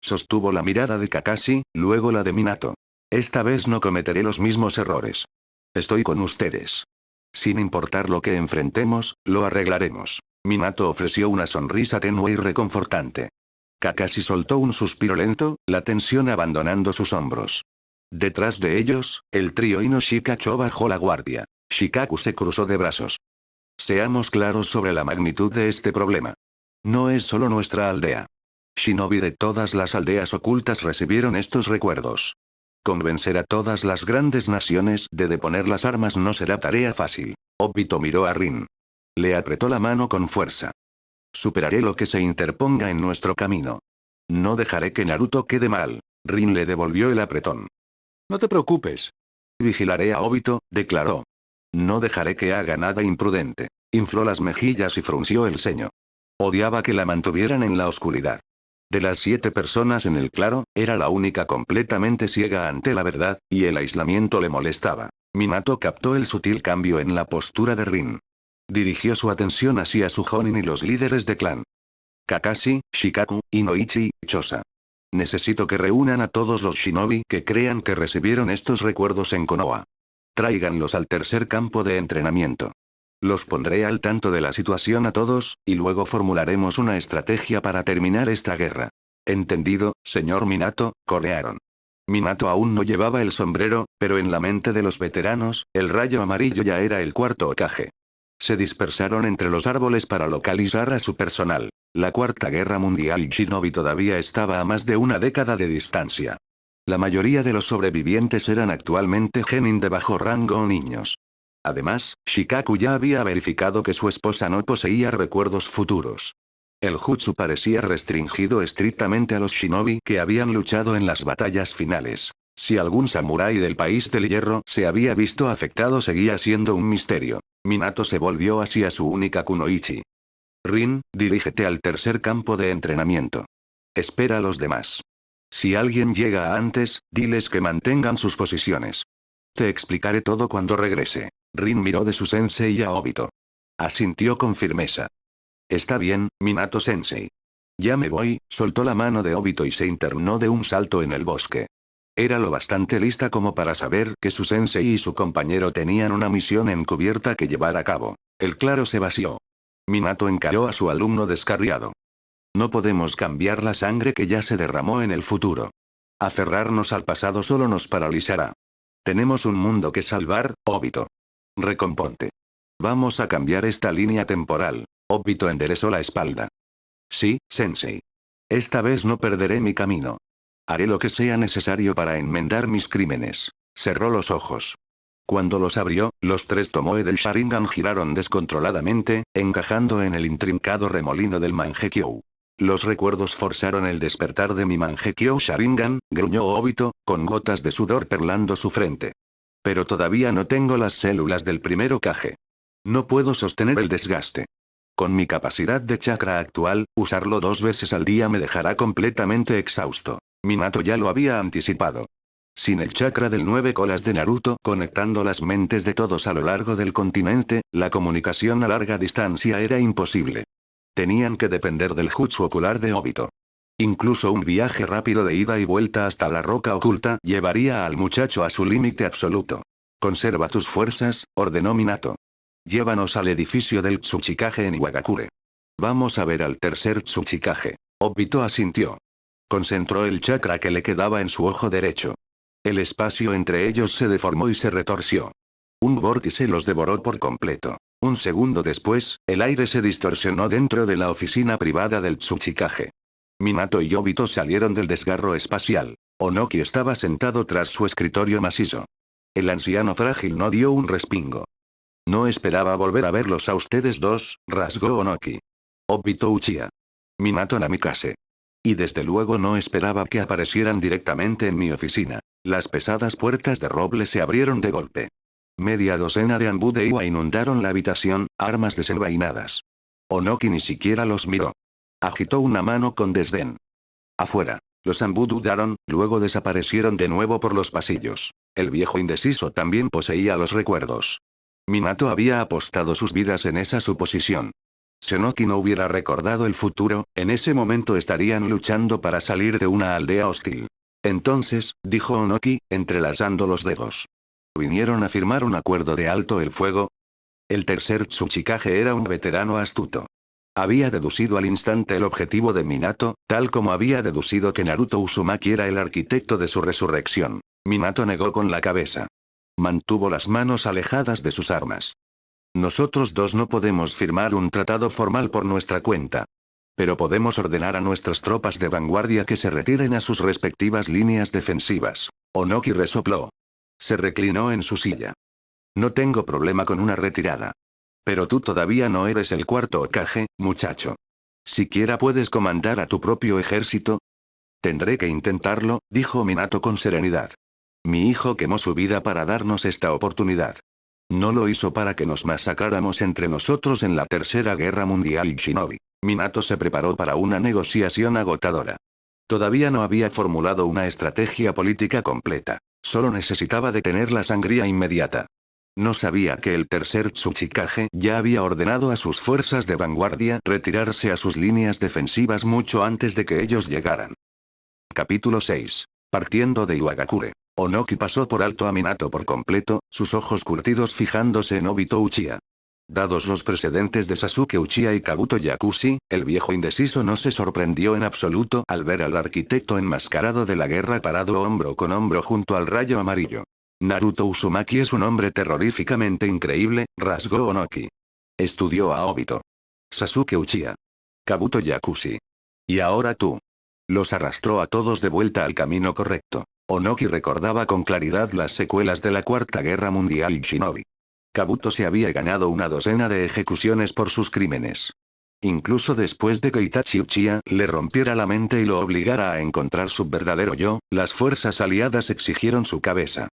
Sostuvo la mirada de Kakashi, luego la de Minato. Esta vez no cometeré los mismos errores. Estoy con ustedes. Sin importar lo que enfrentemos, lo arreglaremos. Minato ofreció una sonrisa tenue y reconfortante. Kakashi soltó un suspiro lento, la tensión abandonando sus hombros. Detrás de ellos, el trío Ino-Shikacho bajó la guardia. Shikaku se cruzó de brazos. Seamos claros sobre la magnitud de este problema. No es solo nuestra aldea. Shinobi de todas las aldeas ocultas recibieron estos recuerdos. Convencer a todas las grandes naciones de deponer las armas no será tarea fácil. Obito miró a Rin. Le apretó la mano con fuerza. Superaré lo que se interponga en nuestro camino. No dejaré que Naruto quede mal. Rin le devolvió el apretón. No te preocupes. Vigilaré a Obito, declaró. No dejaré que haga nada imprudente. Infló las mejillas y frunció el ceño. Odiaba que la mantuvieran en la oscuridad. De las 7 personas en el claro, era la única completamente ciega ante la verdad, y el aislamiento le molestaba. Minato captó el sutil cambio en la postura de Rin. Dirigió su atención hacia su Jonin y los líderes de clan. Kakashi, Shikaku, Inoichi, Chosa. Necesito que reúnan a todos los shinobi que crean que recibieron estos recuerdos en Konoha. Tráiganlos al tercer campo de entrenamiento. Los pondré al tanto de la situación a todos, y luego formularemos una estrategia para terminar esta guerra. Entendido, señor Minato, corearon. Minato aún no llevaba el sombrero, pero en la mente de los veteranos, el rayo amarillo ya era el cuarto Hokage. Se dispersaron entre los árboles para localizar a su personal. La Cuarta Guerra Mundial Shinobi todavía estaba a más de una década de distancia. La mayoría de los sobrevivientes eran actualmente genin de bajo rango o niños. Además, Shikaku ya había verificado que su esposa no poseía recuerdos futuros. El jutsu parecía restringido estrictamente a los shinobi que habían luchado en las batallas finales. Si algún samurái del país del hierro se había visto afectado seguía siendo un misterio. Minato se volvió hacia su única kunoichi. Rin, dirígete al tercer campo de entrenamiento. Espera a los demás. Si alguien llega antes, diles que mantengan sus posiciones. Te explicaré todo cuando regrese. Rin miró de su sensei a Obito. Asintió con firmeza. Está bien, Minato-sensei. Ya me voy, soltó la mano de Obito y se internó de un salto en el bosque. Era lo bastante lista como para saber que su sensei y su compañero tenían una misión encubierta que llevar a cabo. El claro se vació. Minato encaró a su alumno descarriado. No podemos cambiar la sangre que ya se derramó en el futuro. Aferrarnos al pasado solo nos paralizará. Tenemos un mundo que salvar, Obito. Recomponte. Vamos a cambiar esta línea temporal. Obito enderezó la espalda. Sí, sensei. Esta vez no perderé mi camino. Haré lo que sea necesario para enmendar mis crímenes. Cerró los ojos. Cuando los abrió, los tres tomoe del Sharingan giraron descontroladamente, encajando en el intrincado remolino del Mangekyou. Los recuerdos forzaron el despertar de mi Mangekyou Sharingan, gruñó Obito, con gotas de sudor perlando su frente. Pero todavía no tengo las células del primer Hokage. No puedo sostener el desgaste. Con mi capacidad de chakra actual, usarlo 2 veces al día me dejará completamente exhausto. Minato ya lo había anticipado. Sin el chakra del 9 colas de Naruto conectando las mentes de todos a lo largo del continente, la comunicación a larga distancia era imposible. Tenían que depender del jutsu ocular de Obito. Incluso un viaje rápido de ida y vuelta hasta la roca oculta llevaría al muchacho a su límite absoluto. Conserva tus fuerzas, ordenó Minato. Llévanos al edificio del Tsuchikage en Iwagakure. Vamos a ver al tercer Tsuchikage. Obito asintió. Concentró el chakra que le quedaba en su ojo derecho. El espacio entre ellos se deformó y se retorció. Un vórtice los devoró por completo. Un segundo después, el aire se distorsionó dentro de la oficina privada del Tsuchikage. Minato y Obito salieron del desgarro espacial. Onoki estaba sentado tras su escritorio macizo. El anciano frágil no dio un respingo. No esperaba volver a verlos a ustedes dos, rasgó Onoki. Obito Uchiha. Minato Namikaze. Y desde luego no esperaba que aparecieran directamente en mi oficina. Las pesadas puertas de roble se abrieron de golpe. Media docena de Anbu de Iwa inundaron la habitación, armas desenvainadas. Onoki ni siquiera los miró. Agitó una mano con desdén. Afuera. Los Anbu dudaron, luego desaparecieron de nuevo por los pasillos. El viejo indeciso también poseía los recuerdos. Minato había apostado sus vidas en esa suposición. Si Onoki no hubiera recordado el futuro, en ese momento estarían luchando para salir de una aldea hostil. Entonces, dijo Onoki, entrelazando los dedos. ¿Vinieron a firmar un acuerdo de alto el fuego? El tercer Tsuchikage era un veterano astuto. Había deducido al instante el objetivo de Minato, tal como había deducido que Naruto Uzumaki era el arquitecto de su resurrección. Minato negó con la cabeza. Mantuvo las manos alejadas de sus armas. Nosotros dos no podemos firmar un tratado formal por nuestra cuenta. Pero podemos ordenar a nuestras tropas de vanguardia que se retiren a sus respectivas líneas defensivas. Onoki resopló. Se reclinó en su silla. No tengo problema con una retirada. Pero tú todavía no eres el cuarto Hokage, muchacho. ¿Siquiera puedes comandar a tu propio ejército? Tendré que intentarlo, dijo Minato con serenidad. Mi hijo quemó su vida para darnos esta oportunidad. No lo hizo para que nos masacráramos entre nosotros en la Tercera Guerra Mundial Shinobi. Minato se preparó para una negociación agotadora. Todavía no había formulado una estrategia política completa. Solo necesitaba detener la sangría inmediata. No sabía que el tercer Tsuchikage ya había ordenado a sus fuerzas de vanguardia retirarse a sus líneas defensivas mucho antes de que ellos llegaran. Capítulo 6. Partiendo de Iwagakure. Onoki pasó por alto a Minato por completo, sus ojos curtidos fijándose en Obito Uchiha. Dados los precedentes de Sasuke Uchiha y Kabuto Yakushi, el viejo indeciso no se sorprendió en absoluto al ver al arquitecto enmascarado de la guerra parado hombro con hombro junto al rayo amarillo. Naruto Uzumaki es un hombre terroríficamente increíble, rasgó Onoki. Estudió a Obito. Sasuke Uchiha. Kabuto Yakushi. Y ahora tú. Los arrastró a todos de vuelta al camino correcto. Onoki recordaba con claridad las secuelas de la Cuarta Guerra Mundial y Shinobi. Kabuto se había ganado una docena de ejecuciones por sus crímenes. Incluso después de que Itachi Uchiha le rompiera la mente y lo obligara a encontrar su verdadero yo, las fuerzas aliadas exigieron su cabeza.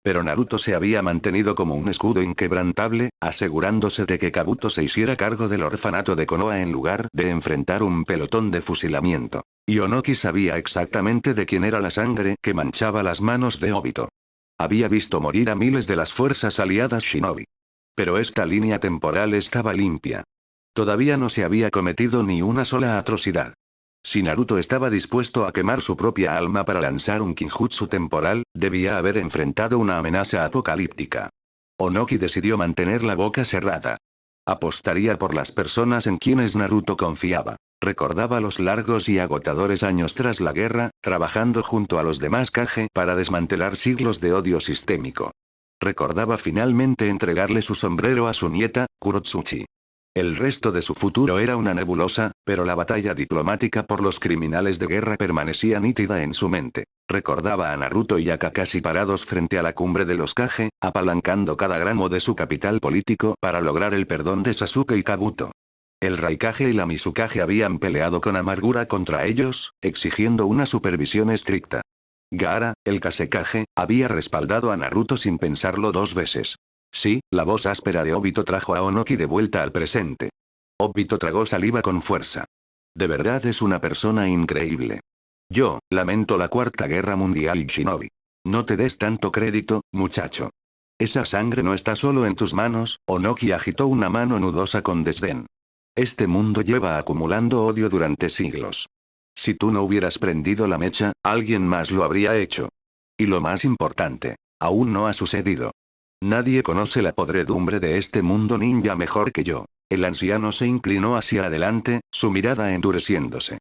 Pero Naruto se había mantenido como un escudo inquebrantable, asegurándose de que Kabuto se hiciera cargo del orfanato de Konoha en lugar de enfrentar un pelotón de fusilamiento. Y Onoki sabía exactamente de quién era la sangre que manchaba las manos de Obito. Había visto morir a miles de las fuerzas aliadas Shinobi. Pero esta línea temporal estaba limpia. Todavía no se había cometido ni una sola atrocidad. Si Naruto estaba dispuesto a quemar su propia alma para lanzar un Kinjutsu temporal, debía haber enfrentado una amenaza apocalíptica. Onoki decidió mantener la boca cerrada. Apostaría por las personas en quienes Naruto confiaba. Recordaba los largos y agotadores años tras la guerra, trabajando junto a los demás Kage para desmantelar siglos de odio sistémico. Recordaba finalmente entregarle su sombrero a su nieta, Kurotsuchi. El resto de su futuro era una nebulosa, pero la batalla diplomática por los criminales de guerra permanecía nítida en su mente. Recordaba a Naruto y a Kakashi parados frente a la cumbre de los Kage, apalancando cada gramo de su capital político para lograr el perdón de Sasuke y Kabuto. El Raikage y la Mizukage habían peleado con amargura contra ellos, exigiendo una supervisión estricta. Gaara, el Kazekage, había respaldado a Naruto sin pensarlo dos veces. Sí, la voz áspera de Obito trajo a Onoki de vuelta al presente. Obito tragó saliva con fuerza. De verdad es una persona increíble. Yo, lamento la Cuarta Guerra Mundial y Shinobi. No te des tanto crédito, muchacho. Esa sangre no está solo en tus manos, Onoki agitó una mano nudosa con desdén. Este mundo lleva acumulando odio durante siglos. Si tú no hubieras prendido la mecha, alguien más lo habría hecho. Y lo más importante, aún no ha sucedido. Nadie conoce la podredumbre de este mundo ninja mejor que yo. El anciano se inclinó hacia adelante, su mirada endureciéndose.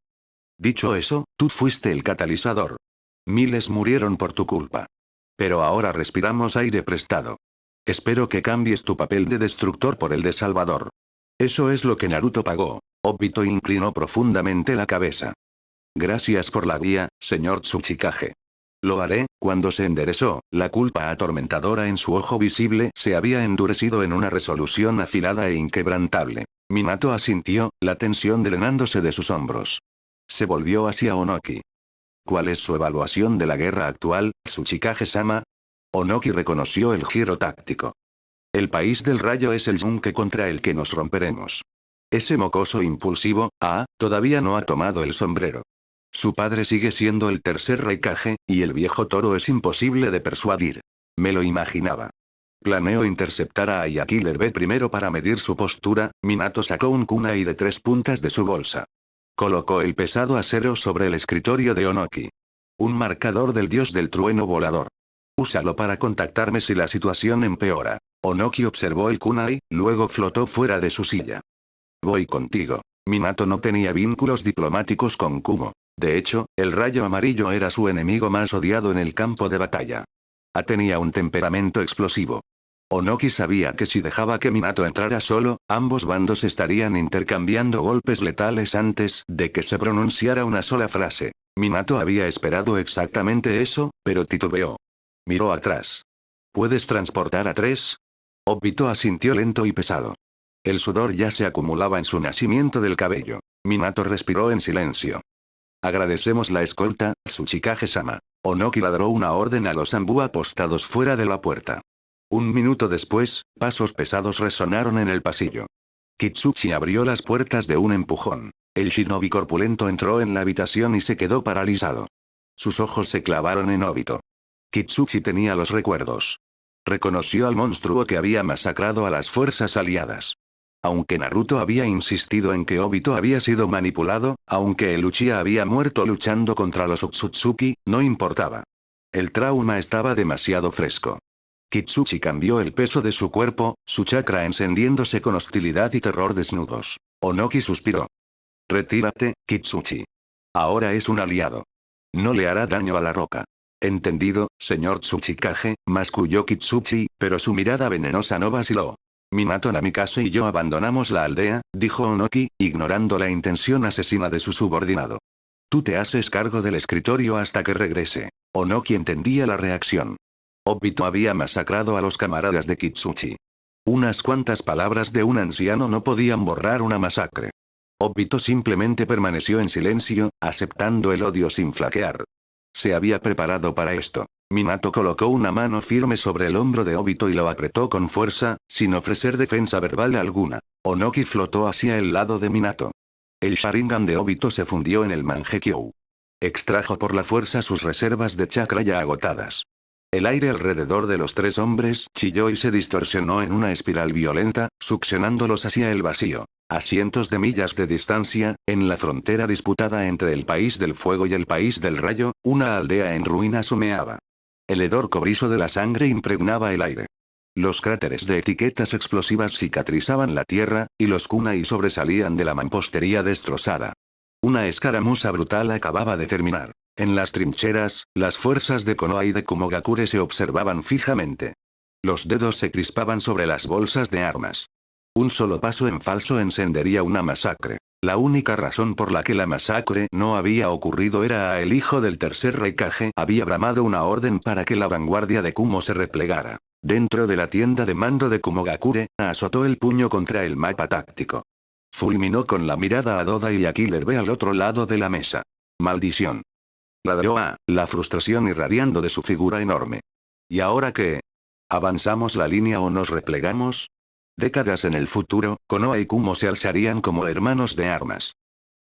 Dicho eso, tú fuiste el catalizador. Miles murieron por tu culpa. Pero ahora respiramos aire prestado. Espero que cambies tu papel de destructor por el de salvador. Eso es lo que Naruto pagó. Obito inclinó profundamente la cabeza. Gracias por la guía, señor Tsuchikage. Lo haré. Cuando se enderezó, la culpa atormentadora en su ojo visible se había endurecido en una resolución afilada e inquebrantable. Minato asintió, la tensión drenándose de sus hombros. Se volvió hacia Onoki. ¿Cuál es su evaluación de la guerra actual, Tsuchikage-sama? Onoki reconoció el giro táctico. El país del rayo es el yunque contra el que nos romperemos. Ese mocoso impulsivo, todavía no ha tomado el sombrero. Su padre sigue siendo el tercer Raikage, y el viejo toro es imposible de persuadir. Me lo imaginaba. Planeo interceptar a Ayakiller B primero para medir su postura. Minato sacó un kunai de 3 puntas de su bolsa. Colocó el pesado acero sobre el escritorio de Onoki. Un marcador del dios del trueno volador. Úsalo para contactarme si la situación empeora. Onoki observó el kunai, luego flotó fuera de su silla. Voy contigo. Minato no tenía vínculos diplomáticos con Kumo. De hecho, el rayo amarillo era su enemigo más odiado en el campo de batalla. Tenía un temperamento explosivo. Onoki sabía que si dejaba que Minato entrara solo, ambos bandos estarían intercambiando golpes letales antes de que se pronunciara una sola frase. Minato había esperado exactamente eso, pero titubeó. Miró atrás. ¿Puedes transportar a 3? Obito asintió lento y pesado. El sudor ya se acumulaba en su nacimiento del cabello. Minato respiró en silencio. Agradecemos la escolta, Tsuchikage-sama. Onoki ladró una orden a los Anbu apostados fuera de la puerta. Un minuto después, pasos pesados resonaron en el pasillo. Kitsuchi abrió las puertas de un empujón. El shinobi corpulento entró en la habitación y se quedó paralizado. Sus ojos se clavaron en Obito. Kitsuchi tenía los recuerdos. Reconoció al monstruo que había masacrado a las fuerzas aliadas. Aunque Naruto había insistido en que Obito había sido manipulado, aunque el Uchiha había muerto luchando contra los Otsutsuki, no importaba. El trauma estaba demasiado fresco. Kitsuchi cambió el peso de su cuerpo, su chakra encendiéndose con hostilidad y terror desnudos. Onoki suspiró. Retírate, Kitsuchi. Ahora es un aliado. No le hará daño a la roca. Entendido, señor Tsuchikage, masculló Kitsuchi, pero su mirada venenosa no vaciló. Minato Namikaze y yo abandonamos la aldea, dijo Onoki, ignorando la intención asesina de su subordinado. Tú te haces cargo del escritorio hasta que regrese. Onoki entendía la reacción. Obito había masacrado a los camaradas de Kitsuchi. Unas cuantas palabras de un anciano no podían borrar una masacre. Obito simplemente permaneció en silencio, aceptando el odio sin flaquear. Se había preparado para esto. Minato colocó una mano firme sobre el hombro de Obito y lo apretó con fuerza, sin ofrecer defensa verbal alguna. Onoki flotó hacia el lado de Minato. El Sharingan de Obito se fundió en el Mangekyou. Extrajo por la fuerza sus reservas de chakra ya agotadas. El aire alrededor de los tres hombres chilló y se distorsionó en una espiral violenta, succionándolos hacia el vacío. A cientos de millas de distancia, en la frontera disputada entre el país del fuego y el país del rayo, una aldea en ruinas humeaba. El hedor cobrizo de la sangre impregnaba el aire. Los cráteres de etiquetas explosivas cicatrizaban la tierra, y los kunai sobresalían de la mampostería destrozada. Una escaramuza brutal acababa de terminar. En las trincheras, las fuerzas de Konoha y de Kumogakure se observaban fijamente. Los dedos se crispaban sobre las bolsas de armas. Un solo paso en falso encendería una masacre. La única razón por la que la masacre no había ocurrido era a el hijo del tercer Raikage había bramado una orden para que la vanguardia de Kumo se replegara. Dentro de la tienda de mando de Kumogakure, azotó el puño contra el mapa táctico. Fulminó con la mirada a Doda y a Killer Bee al otro lado de la mesa. Maldición. Ladró la frustración irradiando de su figura enorme. ¿Y ahora qué? ¿Avanzamos la línea o nos replegamos? Décadas en el futuro, Konoha y Kumo se alzarían como hermanos de armas.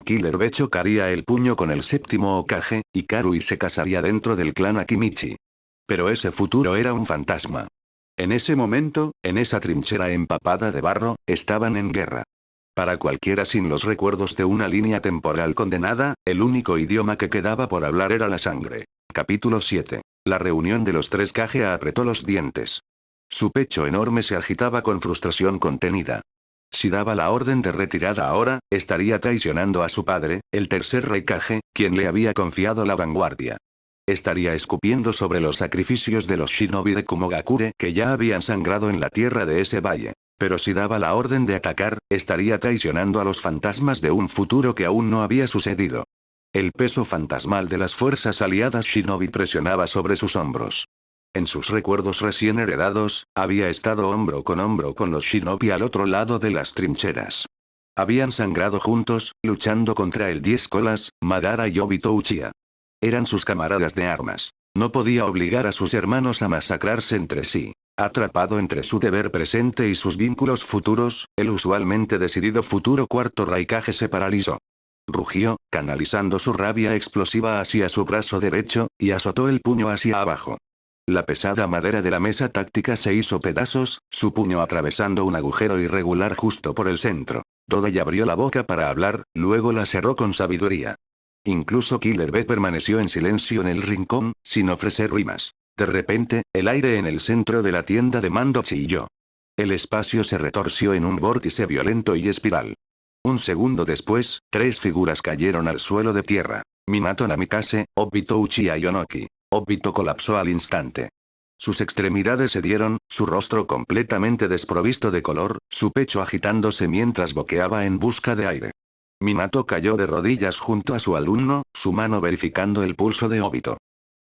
Killer Bee chocaría el puño con el séptimo Hokage, y Karui se casaría dentro del clan Akimichi. Pero ese futuro era un fantasma. En ese momento, en esa trinchera empapada de barro, estaban en guerra. Para cualquiera sin los recuerdos de una línea temporal condenada, el único idioma que quedaba por hablar era la sangre. Capítulo 7. La reunión de los tres Kage apretó los dientes. Su pecho enorme se agitaba con frustración contenida. Si daba la orden de retirada ahora, estaría traicionando a su padre, el tercer Raikage, quien le había confiado la vanguardia. Estaría escupiendo sobre los sacrificios de los shinobi de Kumogakure que ya habían sangrado en la tierra de ese valle. Pero si daba la orden de atacar, estaría traicionando a los fantasmas de un futuro que aún no había sucedido. El peso fantasmal de las fuerzas aliadas shinobi presionaba sobre sus hombros. En sus recuerdos recién heredados, había estado hombro con los shinobi al otro lado de las trincheras. Habían sangrado juntos, luchando contra el 10 colas, Madara y Obito Uchiha. Eran sus camaradas de armas. No podía obligar a sus hermanos a masacrarse entre sí. Atrapado entre su deber presente y sus vínculos futuros, el usualmente decidido futuro cuarto Raikage se paralizó. Rugió, canalizando su rabia explosiva hacia su brazo derecho, y azotó el puño hacia abajo. La pesada madera de la mesa táctica se hizo pedazos, su puño atravesando un agujero irregular justo por el centro. Dodai abrió la boca para hablar, luego la cerró con sabiduría. Incluso Killer Bee permaneció en silencio en el rincón, sin ofrecer rimas. De repente, el aire en el centro de la tienda de mando chilló. El espacio se retorció en un vórtice violento y espiral. Un segundo después, tres figuras cayeron al suelo de tierra. Minato Namikaze, Obito Uchiha y Onoki. Obito colapsó al instante. Sus extremidades cedieron, su rostro completamente desprovisto de color, su pecho agitándose mientras boqueaba en busca de aire. Minato cayó de rodillas junto a su alumno, su mano verificando el pulso de Obito.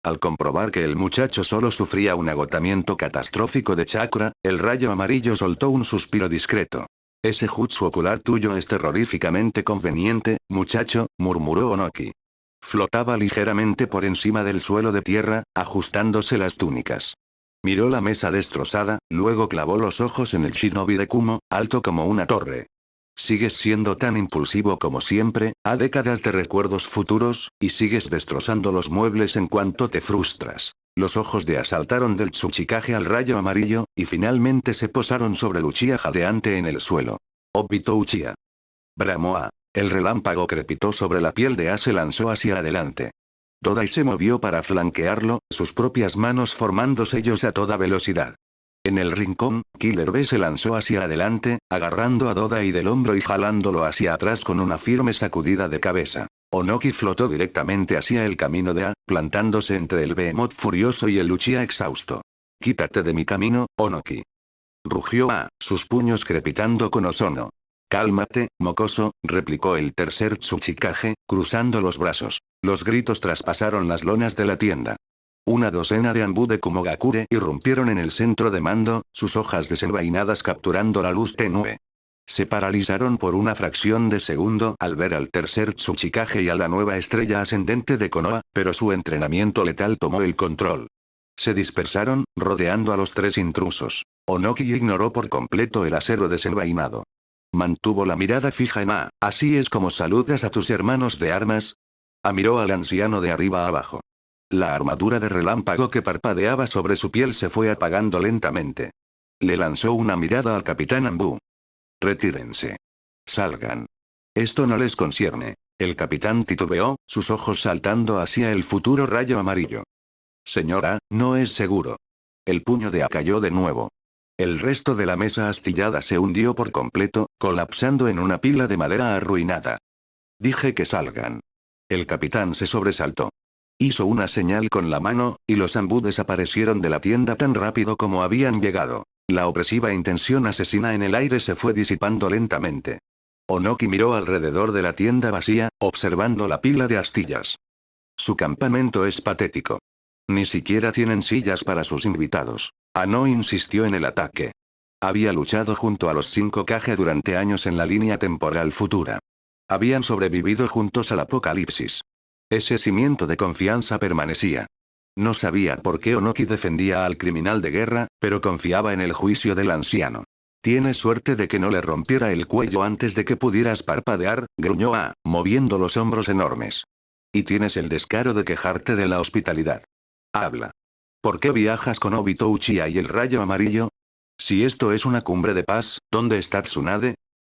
Al comprobar que el muchacho solo sufría un agotamiento catastrófico de chakra, el rayo amarillo soltó un suspiro discreto. Ese jutsu ocular tuyo es terroríficamente conveniente, muchacho, murmuró Onoki. Flotaba ligeramente por encima del suelo de tierra, ajustándose las túnicas. Miró la mesa destrozada, luego clavó los ojos en el shinobi de Kumo, alto como una torre. Sigues siendo tan impulsivo como siempre, a décadas de recuerdos futuros, y sigues destrozando los muebles en cuanto te frustras. Los ojos de asaltaron del Tsuchikage al rayo amarillo, y finalmente se posaron sobre el Uchiha jadeante en el suelo. Obito Uchiha. Bramó. El relámpago crepitó sobre la piel de A se lanzó hacia adelante. Dodai se movió para flanquearlo, sus propias manos formando sellos a toda velocidad. En el rincón, Killer B se lanzó hacia adelante, agarrando a Dodai del hombro y jalándolo hacia atrás con una firme sacudida de cabeza. Onoki flotó directamente hacia el camino de A, plantándose entre el Behemoth furioso y el Uchiha exhausto. «Quítate de mi camino, Onoki», rugió A, sus puños crepitando con Ozono. «Cálmate, mocoso», replicó el tercer Tsuchikage, cruzando los brazos. Los gritos traspasaron las lonas de la tienda. Una docena de Anbu de Kumogakure irrumpieron en el centro de mando, sus hojas desenvainadas capturando la luz tenue. Se paralizaron por una fracción de segundo al ver al tercer Tsuchikage y a la nueva estrella ascendente de Konoha, pero su entrenamiento letal tomó el control. Se dispersaron, rodeando a los tres intrusos. Onoki ignoró por completo el acero desenvainado. Mantuvo la mirada fija en A. «¿Así es como saludas a tus hermanos de armas?». A miró al anciano de arriba a abajo. La armadura de relámpago que parpadeaba sobre su piel se fue apagando lentamente. Le lanzó una mirada al capitán Anbu. «Retírense. Salgan. Esto no les concierne». El capitán titubeó, sus ojos saltando hacia el futuro rayo amarillo. «Señora, no es seguro». El puño de A cayó de nuevo. El resto de la mesa astillada se hundió por completo, colapsando en una pila de madera arruinada. «Dije que salgan». El capitán se sobresaltó. Hizo una señal con la mano, y los Anbu desaparecieron de la tienda tan rápido como habían llegado. La opresiva intención asesina en el aire se fue disipando lentamente. Onoki miró alrededor de la tienda vacía, observando la pila de astillas. Su campamento es patético. Ni siquiera tienen sillas para sus invitados. Ano insistió en el ataque. Había luchado junto a los 5 Kage durante años en la línea temporal futura. Habían sobrevivido juntos al apocalipsis. Ese cimiento de confianza permanecía. No sabía por qué Onoki defendía al criminal de guerra, pero confiaba en el juicio del anciano. «Tienes suerte de que no le rompiera el cuello antes de que pudieras parpadear», gruñó A, moviendo los hombros enormes. «Y tienes el descaro de quejarte de la hospitalidad. Habla. ¿Por qué viajas con Obito Uchiha y el rayo amarillo? Si esto es una cumbre de paz, ¿dónde está Tsunade?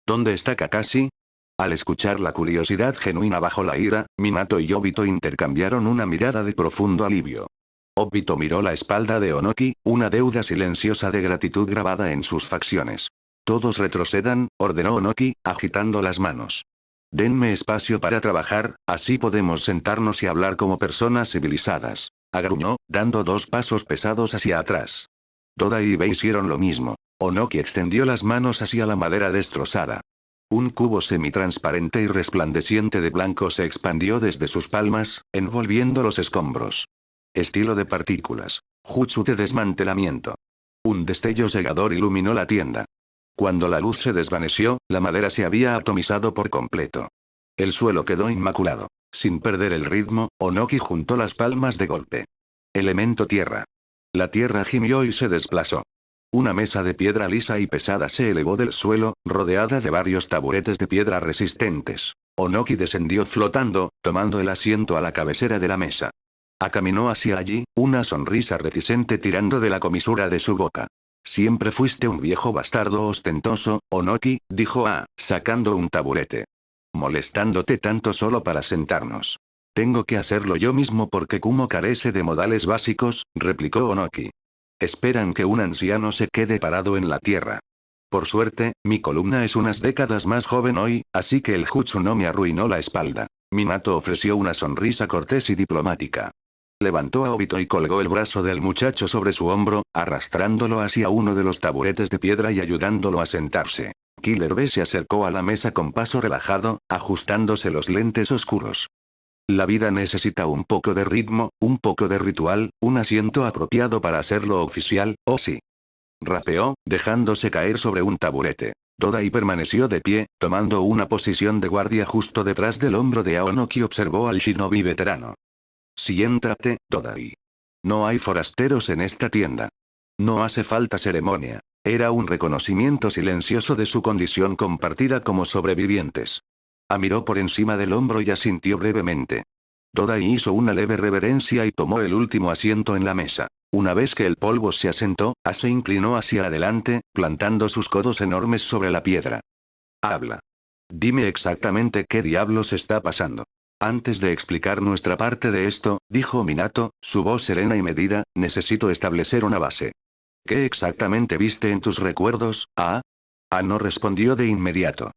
¿Dónde está Kakashi?». Al escuchar la curiosidad genuina bajo la ira, Minato y Obito intercambiaron una mirada de profundo alivio. Obito miró la espalda de Onoki, una deuda silenciosa de gratitud grabada en sus facciones. «Todos retrocedan», ordenó Onoki, agitando las manos. «Denme espacio para trabajar, así podemos sentarnos y hablar como personas civilizadas», agruñó, dando 2 pasos pesados hacia atrás. Toda y Be hicieron lo mismo. Onoki extendió las manos hacia la madera destrozada. Un cubo semitransparente y resplandeciente de blanco se expandió desde sus palmas, envolviendo los escombros. Estilo de partículas. Jutsu de desmantelamiento. Un destello cegador iluminó la tienda. Cuando la luz se desvaneció, la madera se había atomizado por completo. El suelo quedó inmaculado. Sin perder el ritmo, Onoki juntó las palmas de golpe. Elemento tierra. La tierra gimió y se desplazó. Una mesa de piedra lisa y pesada se elevó del suelo, rodeada de varios taburetes de piedra resistentes. Onoki descendió flotando, tomando el asiento a la cabecera de la mesa. Caminó hacia allí, una sonrisa reticente tirando de la comisura de su boca. «Siempre fuiste un viejo bastardo ostentoso, Onoki», dijo A, sacando un taburete. «Molestándote tanto solo para sentarnos». «Tengo que hacerlo yo mismo porque Kumo carece de modales básicos», replicó Onoki. «Esperan que un anciano se quede parado en la tierra. Por suerte, mi columna es unas décadas más joven hoy, así que el jutsu no me arruinó la espalda». Minato ofreció una sonrisa cortés y diplomática. Levantó a Obito y colgó el brazo del muchacho sobre su hombro, arrastrándolo hacia uno de los taburetes de piedra y ayudándolo a sentarse. Killer B se acercó a la mesa con paso relajado, ajustándose los lentes oscuros. «La vida necesita un poco de ritmo, un poco de ritual, un asiento apropiado para hacerlo oficial, ¿oh sí?», rapeó, dejándose caer sobre un taburete. Todai permaneció de pie, tomando una posición de guardia justo detrás del hombro de Aonoki. Observó al shinobi veterano. «Siéntate, Todai. No hay forasteros en esta tienda. No hace falta ceremonia». Era un reconocimiento silencioso de su condición compartida como sobrevivientes. Miró por encima del hombro y asintió brevemente. Todai hizo una leve reverencia y tomó el último asiento en la mesa. Una vez que el polvo se asentó, se inclinó hacia adelante, plantando sus codos enormes sobre la piedra. «Habla. Dime exactamente qué diablos está pasando». «Antes de explicar nuestra parte de esto», dijo Minato, su voz serena y medida, «necesito establecer una base. ¿Qué exactamente viste en tus recuerdos? ¿Ah? No respondió de inmediato.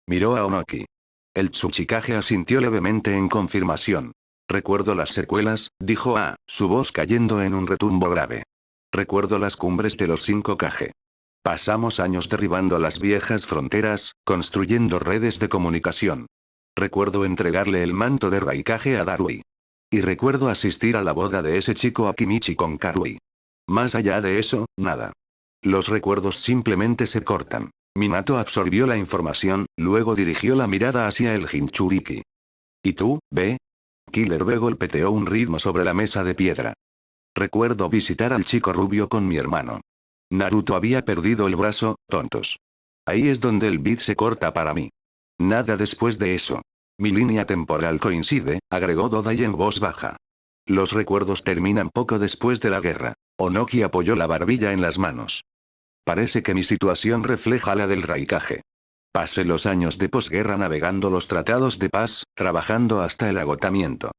Miró a Onoki. El Tsuchikage asintió levemente en confirmación. Recuerdo las secuelas, dijo su voz cayendo en un retumbo grave. Recuerdo las cumbres de los 5 Kage. Pasamos años derribando las viejas fronteras, construyendo redes de comunicación. Recuerdo entregarle el manto de Raikage a Darui. Y recuerdo asistir a la boda de ese chico Akimichi con Karui. Más allá de eso, nada. Los recuerdos simplemente se cortan. Minato absorbió la información, luego dirigió la mirada hacia el Jinchuriki. ¿Y tú, ve? Killer B golpeteó un ritmo sobre la mesa de piedra. Recuerdo visitar al chico rubio con mi hermano. Naruto había perdido el brazo, tontos. Ahí es donde el beat se corta para mí. Nada después de eso. Mi línea temporal coincide, agregó Dodai en voz baja. Los recuerdos terminan poco después de la guerra. Onoki apoyó la barbilla en las manos. Parece que mi situación refleja la del Raikage. Pasé los años de posguerra navegando los tratados de paz, trabajando hasta el agotamiento.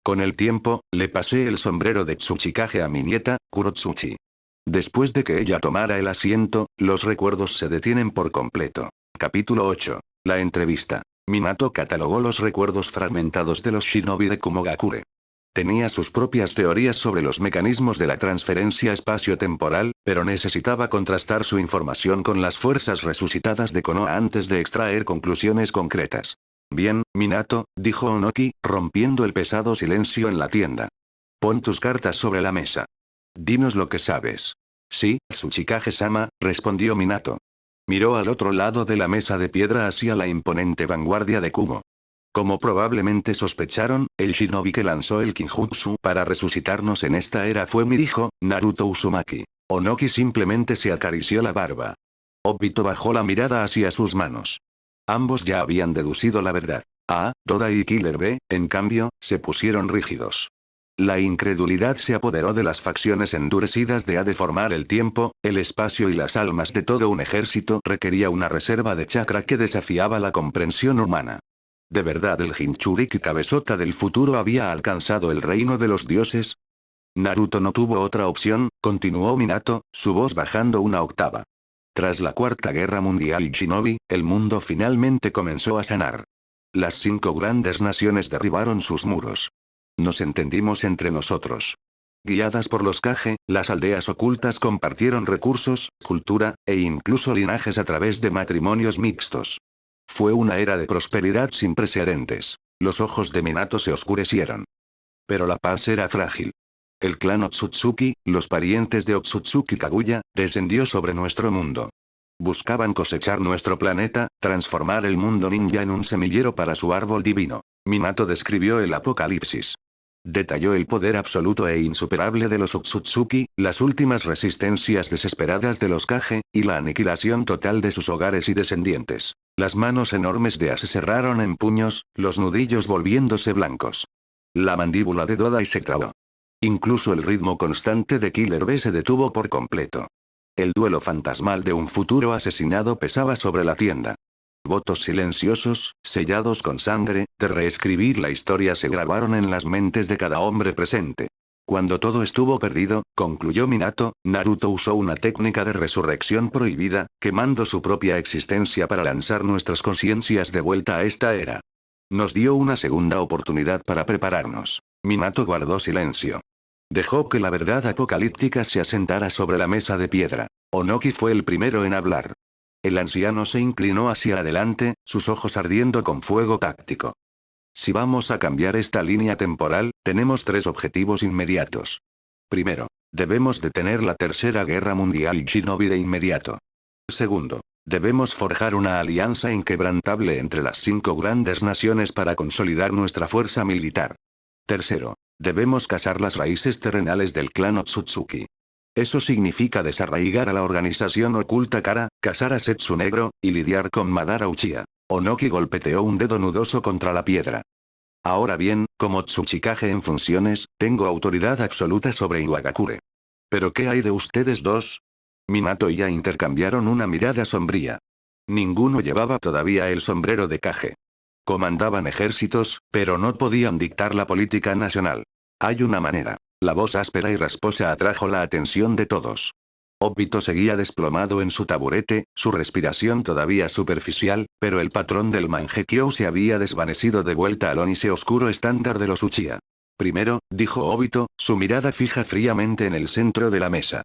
Con el tiempo, le pasé el sombrero de Tsuchikage a mi nieta, Kurotsuchi. Después de que ella tomara el asiento, los recuerdos se detienen por completo. Capítulo 8. La entrevista. Minato catalogó los recuerdos fragmentados de los shinobi de Kumogakure. Tenía sus propias teorías sobre los mecanismos de la transferencia espacio-temporal, pero necesitaba contrastar su información con las fuerzas resucitadas de Konoha antes de extraer conclusiones concretas. Bien, Minato, dijo Onoki, rompiendo el pesado silencio en la tienda. Pon tus cartas sobre la mesa. Dinos lo que sabes. Sí, Tsuchikage-sama, respondió Minato. Miró al otro lado de la mesa de piedra hacia la imponente vanguardia de Kumo. Como probablemente sospecharon, el shinobi que lanzó el Kinjutsu para resucitarnos en esta era fue mi hijo, Naruto Uzumaki. Onoki simplemente se acarició la barba. Obito bajó la mirada hacia sus manos. Ambos ya habían deducido la verdad. Dodai y Killer B, en cambio, se pusieron rígidos. La incredulidad se apoderó de las facciones endurecidas de deformar el tiempo, el espacio y las almas de todo un ejército requería una reserva de chakra que desafiaba la comprensión humana. ¿De verdad el Jinchuriki cabezota del futuro había alcanzado el reino de los dioses? Naruto no tuvo otra opción, continuó Minato, su voz bajando una octava. Tras la Cuarta Guerra Mundial y Shinobi, el mundo finalmente comenzó a sanar. Las 5 grandes naciones derribaron sus muros. Nos entendimos entre nosotros. Guiadas por los Kage, las aldeas ocultas compartieron recursos, cultura, e incluso linajes a través de matrimonios mixtos. Fue una era de prosperidad sin precedentes. Los ojos de Minato se oscurecieron. Pero la paz era frágil. El clan Otsutsuki, los parientes de Otsutsuki Kaguya, descendió sobre nuestro mundo. Buscaban cosechar nuestro planeta, transformar el mundo ninja en un semillero para su árbol divino. Minato describió el apocalipsis. Detalló el poder absoluto e insuperable de los Otsutsuki, las últimas resistencias desesperadas de los Kage, y la aniquilación total de sus hogares y descendientes. Las manos enormes de Ace se cerraron en puños, los nudillos volviéndose blancos. La mandíbula de Dodai se trabó. Incluso el ritmo constante de Killer B se detuvo por completo. El duelo fantasmal de un futuro asesinado pesaba sobre la tienda. Votos silenciosos, sellados con sangre, de reescribir la historia se grabaron en las mentes de cada hombre presente. Cuando todo estuvo perdido, concluyó Minato, Naruto usó una técnica de resurrección prohibida, quemando su propia existencia para lanzar nuestras conciencias de vuelta a esta era. Nos dio una segunda oportunidad para prepararnos. Minato guardó silencio. Dejó que la verdad apocalíptica se asentara sobre la mesa de piedra. Onoki fue el primero en hablar. El anciano se inclinó hacia adelante, sus ojos ardiendo con fuego táctico. Si vamos a cambiar esta línea temporal, tenemos 3 objetivos inmediatos. Primero, debemos detener la Tercera Guerra Mundial Shinobi de inmediato. Segundo, debemos forjar una alianza inquebrantable entre las 5 grandes naciones para consolidar nuestra fuerza militar. Tercero, debemos cazar las raíces terrenales del clan Otsutsuki. Eso significa desarraigar a la organización oculta Kara, cazar a Setsu Negro, y lidiar con Madara Uchiha. Onoki golpeteó un dedo nudoso contra la piedra. Ahora bien, como Tsuchikage en funciones, tengo autoridad absoluta sobre Iwagakure. ¿Pero qué hay de ustedes dos? Minato y Ya intercambiaron una mirada sombría. Ninguno llevaba todavía el sombrero de Kage. Comandaban ejércitos, pero no podían dictar la política nacional. Hay una manera. La voz áspera y rasposa atrajo la atención de todos. Obito seguía desplomado en su taburete, su respiración todavía superficial, pero el patrón del Mangekyou se había desvanecido de vuelta al Onise oscuro estándar de los Uchiha. Primero, dijo Obito, su mirada fija fríamente en el centro de la mesa.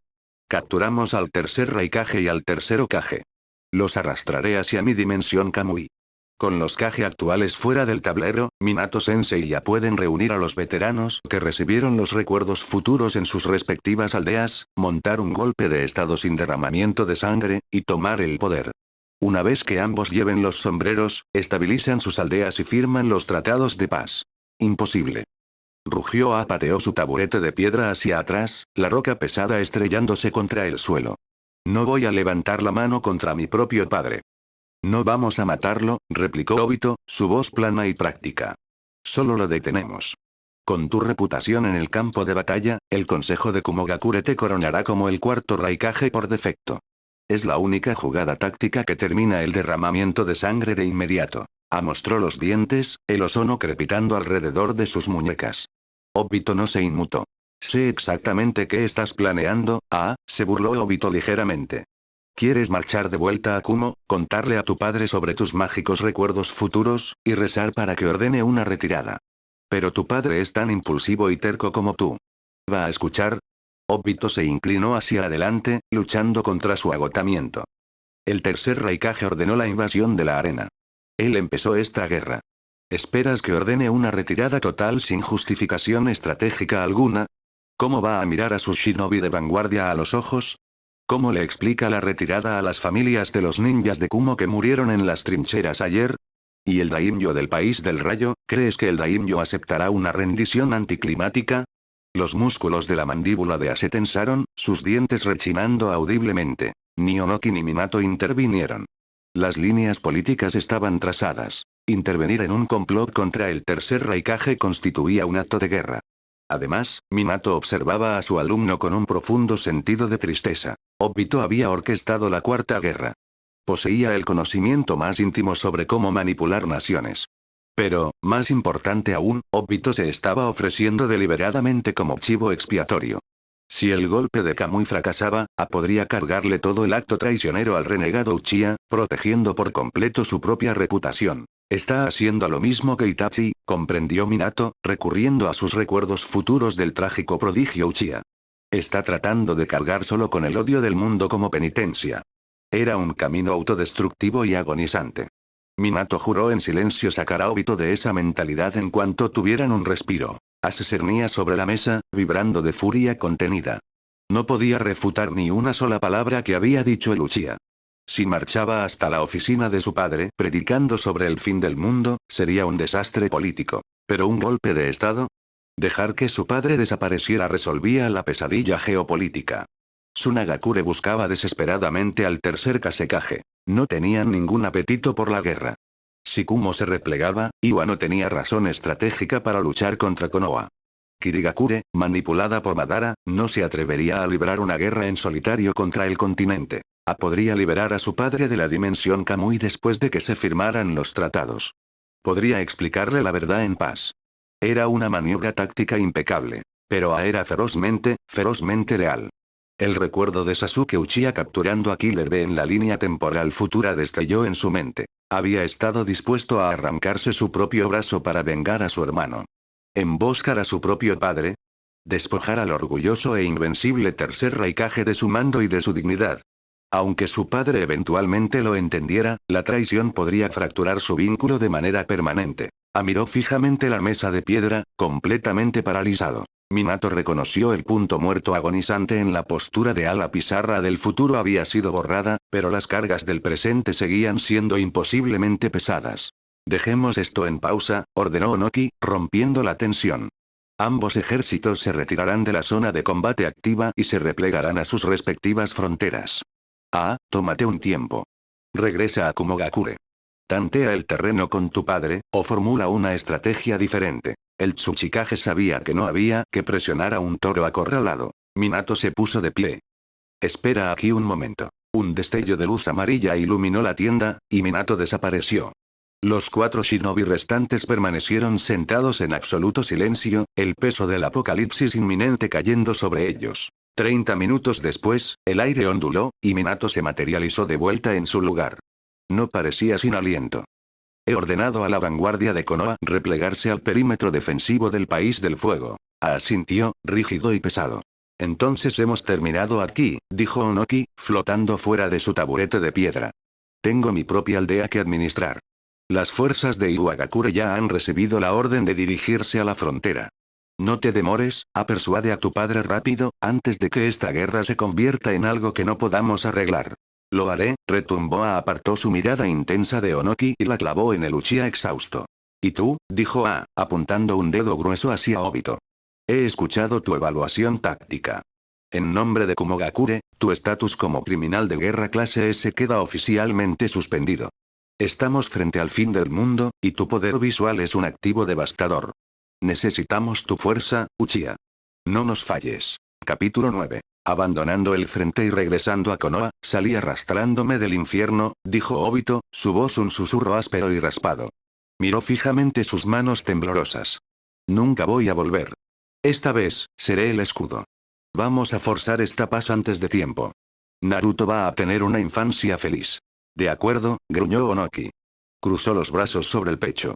Capturamos al tercer Raikage y al tercer Hokage. Los arrastraré hacia mi dimensión Kamui. Con los Kage actuales fuera del tablero, Minato-sensei ya pueden reunir a los veteranos que recibieron los recuerdos futuros en sus respectivas aldeas, montar un golpe de estado sin derramamiento de sangre, y tomar el poder. Una vez que ambos lleven los sombreros, estabilizan sus aldeas y firman los tratados de paz. Imposible. Rugió pateó su taburete de piedra hacia atrás, la roca pesada estrellándose contra el suelo. No voy a levantar la mano contra mi propio padre. No vamos a matarlo, replicó Obito, su voz plana y práctica. Solo lo detenemos. Con tu reputación en el campo de batalla, el consejo de Kumogakure te coronará como el cuarto Raikage por defecto. Es la única jugada táctica que termina el derramamiento de sangre de inmediato. Mostró los dientes, el ozono crepitando alrededor de sus muñecas. Obito no se inmutó. Sé exactamente qué estás planeando, se burló Obito ligeramente. ¿Quieres marchar de vuelta a Kumo, contarle a tu padre sobre tus mágicos recuerdos futuros, y rezar para que ordene una retirada? Pero tu padre es tan impulsivo y terco como tú. ¿Va a escuchar? Obito se inclinó hacia adelante, luchando contra su agotamiento. El tercer Raikage ordenó la invasión de la arena. Él empezó esta guerra. ¿Esperas que ordene una retirada total sin justificación estratégica alguna? ¿Cómo va a mirar a sus shinobi de vanguardia a los ojos? ¿Cómo le explica la retirada a las familias de los ninjas de Kumo que murieron en las trincheras ayer? ¿Y el daimyo del país del rayo, crees que el daimyo aceptará una rendición anticlimática? Los músculos de la mandíbula de Ase tensaron, sus dientes rechinando audiblemente. Ni Onoki ni Minato intervinieron. Las líneas políticas estaban trazadas. Intervenir en un complot contra el tercer Raikage constituía un acto de guerra. Además, Minato observaba a su alumno con un profundo sentido de tristeza. Obito había orquestado la Cuarta Guerra. Poseía el conocimiento más íntimo sobre cómo manipular naciones. Pero, más importante aún, Obito se estaba ofreciendo deliberadamente como chivo expiatorio. Si el golpe de Kamui fracasaba, podría cargarle todo el acto traicionero al renegado Uchiha, protegiendo por completo su propia reputación. Está haciendo lo mismo que Itachi, comprendió Minato, recurriendo a sus recuerdos futuros del trágico prodigio Uchiha. Está tratando de cargar solo con el odio del mundo como penitencia. Era un camino autodestructivo y agonizante. Minato juró en silencio sacar a Obito de esa mentalidad en cuanto tuvieran un respiro. Se cernía sobre la mesa, vibrando de furia contenida. No podía refutar ni una sola palabra que había dicho el Uchiha. Si marchaba hasta la oficina de su padre, predicando sobre el fin del mundo, sería un desastre político. Pero un golpe de estado. Dejar que su padre desapareciera resolvía la pesadilla geopolítica. Tsunagakure buscaba desesperadamente al tercer Kazekage. No tenían ningún apetito por la guerra. Si Kumo se replegaba, Iwa no tenía razón estratégica para luchar contra Konoha. Kirigakure, manipulada por Madara, no se atrevería a librar una guerra en solitario contra el continente. Podría liberar a su padre de la dimensión Kamui después de que se firmaran los tratados. Podría explicarle la verdad en paz. Era una maniobra táctica impecable. Pero era ferozmente real. El recuerdo de Sasuke Uchiha capturando a Killer Bee en la línea temporal futura destelló en su mente. Había estado dispuesto a arrancarse su propio brazo para vengar a su hermano. Emboscar a su propio padre. Despojar al orgulloso e invencible tercer Raikage de su mando y de su dignidad. Aunque su padre eventualmente lo entendiera, la traición podría fracturar su vínculo de manera permanente. Miró fijamente la mesa de piedra, completamente paralizado. Minato reconoció el punto muerto agonizante en la postura de la pizarra del futuro había sido borrada, pero las cargas del presente seguían siendo imposiblemente pesadas. Dejemos esto en pausa, ordenó Onoki, rompiendo la tensión. Ambos ejércitos se retirarán de la zona de combate activa y se replegarán a sus respectivas fronteras. Tómate un tiempo. Regresa a Kumogakure. Tantea el terreno con tu padre, o formula una estrategia diferente. El Tsuchikage sabía que no había que presionar a un toro acorralado. Minato se puso de pie. Espera aquí un momento. Un destello de luz amarilla iluminó la tienda, y Minato desapareció. Los 4 shinobi restantes permanecieron sentados en absoluto silencio, el peso del apocalipsis inminente cayendo sobre ellos. 30 minutos después, el aire onduló, y Minato se materializó de vuelta en su lugar. No parecía sin aliento. He ordenado a la vanguardia de Konoha replegarse al perímetro defensivo del País del Fuego. Asintió, rígido y pesado. Entonces hemos terminado aquí, dijo Onoki, flotando fuera de su taburete de piedra. Tengo mi propia aldea que administrar. Las fuerzas de Iwagakure ya han recibido la orden de dirigirse a la frontera. No te demores, persuade a tu padre rápido, antes de que esta guerra se convierta en algo que no podamos arreglar. Lo haré, retumbó. Apartó su mirada intensa de Onoki y la clavó en el Uchiha exhausto. ¿Y tú? Dijo apuntando un dedo grueso hacia Obito. He escuchado tu evaluación táctica. En nombre de Kumogakure, tu estatus como criminal de guerra clase S queda oficialmente suspendido. Estamos frente al fin del mundo, y tu poder visual es un activo devastador. Necesitamos tu fuerza, Uchiha. No nos falles. Capítulo 9. Abandonando el frente y regresando a Konoha, salí arrastrándome del infierno, dijo Obito, su voz un susurro áspero y raspado. Miró fijamente sus manos temblorosas. Nunca voy a volver. Esta vez, seré el escudo. Vamos a forzar esta paz antes de tiempo. Naruto va a tener una infancia feliz. De acuerdo, gruñó Onoki. Cruzó los brazos sobre el pecho.